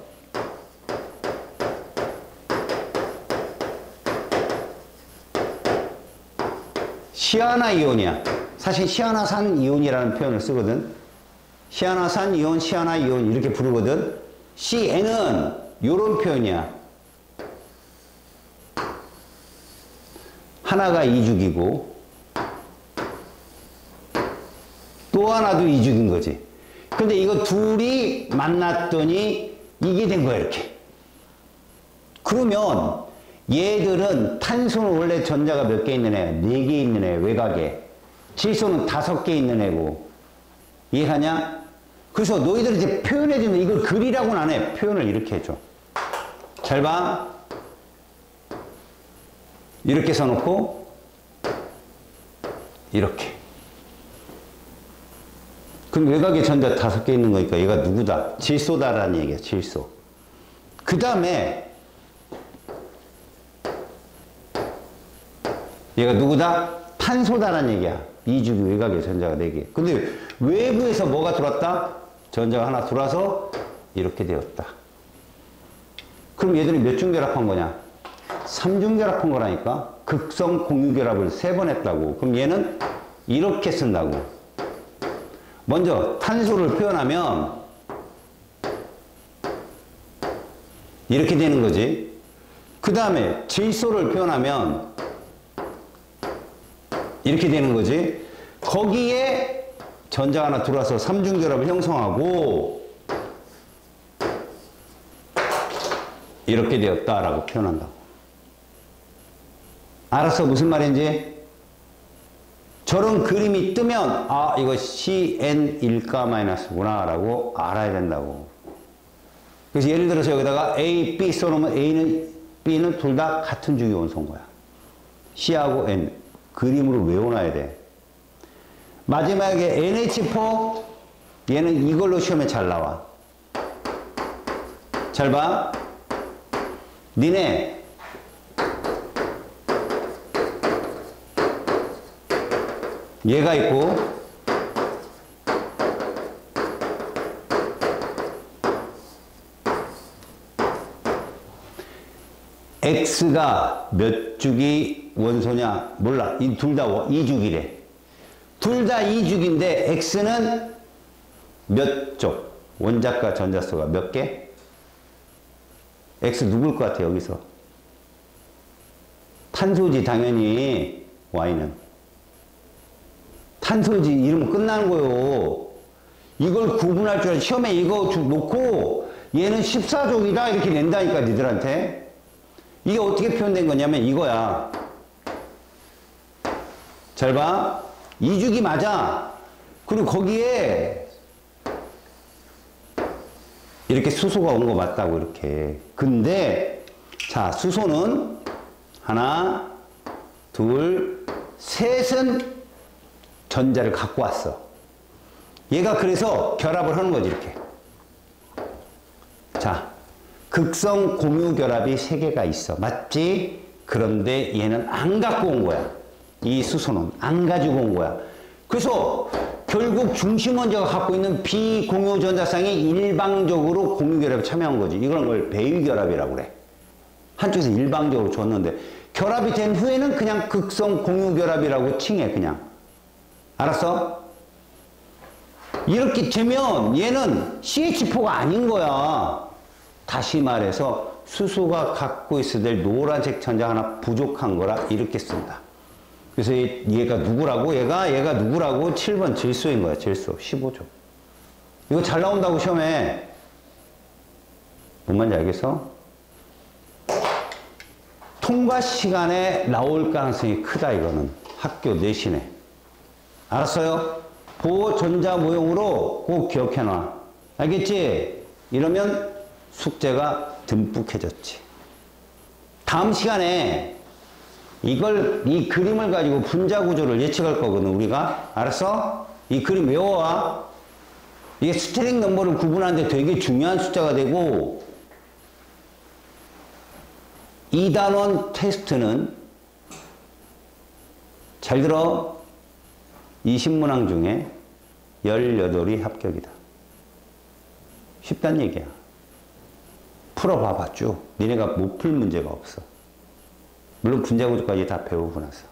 시아나이온이야. 사실 시아나산 이온이라는 표현을 쓰거든. 시아나산 이온, 시아나이온 이렇게 부르거든. CN은 요런 표현이야. 하나가 2죽이고 또 하나도 2죽인 거지. 근데 이거 둘이 만났더니 이게 된 거야, 이렇게. 그러면 얘들은 탄소는 원래 전자가 몇 개 있는 애? 4개 있는 애, 외곽에. 질소는 5개 있는 애고. 이해하냐? 그래서 너희들이 이제 표현해주면 이걸 그리라고는 안 해. 표현을 이렇게 해줘. 잘 봐. 이렇게 써놓고, 이렇게. 그럼 외곽에 전자 5개 있는 거니까 얘가 누구다? 질소다라는 얘기야, 질소. 그 다음에, 얘가 누구다? 탄소다라는 얘기야. 2주기 외곽에 전자가 4개. 근데 외부에서 뭐가 들어왔다? 전자가 하나 들어와서 이렇게 되었다. 그럼 얘들이 몇 중 결합한 거냐? 3중 결합한 거라니까? 극성 공유 결합을 3번 했다고. 그럼 얘는 이렇게 쓴다고. 먼저 탄소를 표현하면 이렇게 되는 거지. 그 다음에 질소를 표현하면 이렇게 되는 거지. 거기에 전자 하나 들어와서 3중 결합을 형성하고 이렇게 되었다라고 표현한다고. 알았어? 무슨 말인지? 저런 그림이 뜨면 아, 이거 CN일까 마이너스구나 라고 알아야 된다고. 그래서 예를 들어서 여기다가 A, B 써놓으면 A는 B는 둘 다 같은 주기 원소인 거야. C하고 N. 그림으로 외워놔야 돼. 마지막에 NH4 얘는 이걸로 시험에 잘 나와. 잘 봐. 니네 얘가 있고 X가 몇 주기 원소냐? 몰라. 이 둘 다 2주기래. 둘 다 2주기인데 X는 몇 쪽? 원자과 전자수가 몇 개? X 누굴 것 같아, 여기서? 탄소지, 당연히. Y는. 탄소지, 이러면 끝나는 거요. 이걸 구분할 줄 알아. 시험에 이거 놓고 얘는 14족이다 이렇게 낸다니까, 니들한테. 이게 어떻게 표현된 거냐면 이거야. 잘 봐. 2주기 맞아. 그리고 거기에 이렇게 수소가 온 거 맞다고, 이렇게. 근데, 자, 수소는 하나, 둘, 셋은 전자를 갖고 왔어. 얘가 그래서 결합을 하는 거지, 이렇게. 자, 극성 공유 결합이 3개가 있어. 맞지? 그런데 얘는 안 갖고 온 거야. 이 수소는 안 가지고 온 거야. 그래서 결국 중심 원자가 갖고 있는 비공유 전자쌍이 일방적으로 공유 결합에 참여한 거지. 이런 걸 배위 결합이라고 그래. 한쪽에서 일방적으로 줬는데 결합이 된 후에는 그냥 극성 공유 결합이라고 칭해, 그냥. 알았어? 이렇게 되면 얘는 CH4가 아닌 거야. 다시 말해서 수소가 갖고 있어야 될 노란색 전자 하나 부족한 거라 이렇게 쓴다. 그래서 얘가 누구라고? 얘가 누구라고? 7번 질소인 거야, 질소. 15조. 이거 잘 나온다고 시험에. 뭔 말인지 알겠어? 통과 시간에 나올 가능성이 크다, 이거는. 학교 내신에. 알았어요? 그 전자 모형으로 꼭 기억해놔. 알겠지? 이러면 숙제가 듬뿍해졌지. 다음 시간에 이 그림을 가지고 분자 구조를 예측할 거거든, 우리가. 알았어? 이 그림 외워와. 이게 스테링 넘버를 구분하는데 되게 중요한 숫자가 되고, 2단원 테스트는 잘 들어. 20문항 중에 18이 합격이다. 쉽단 얘기야. 풀어봐봐, 쭉. 니네가 못 풀 문제가 없어. 물론 분자 구조까지 다 배우고 나서.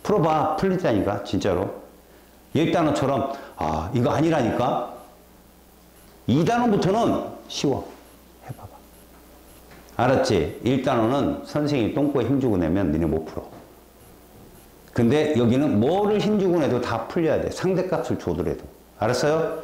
풀어봐. 풀리다니까, 진짜로. 1단원처럼, 아, 이거 아니라니까? 2단원부터는 쉬워. 해봐봐. 알았지? 1단원은 선생님이 똥꼬에 힘주고 내면 니네 못 풀어. 근데 여기는 뭐를 힘주고 내도 다 풀려야 돼. 상대값을 줘더라도. 알았어요?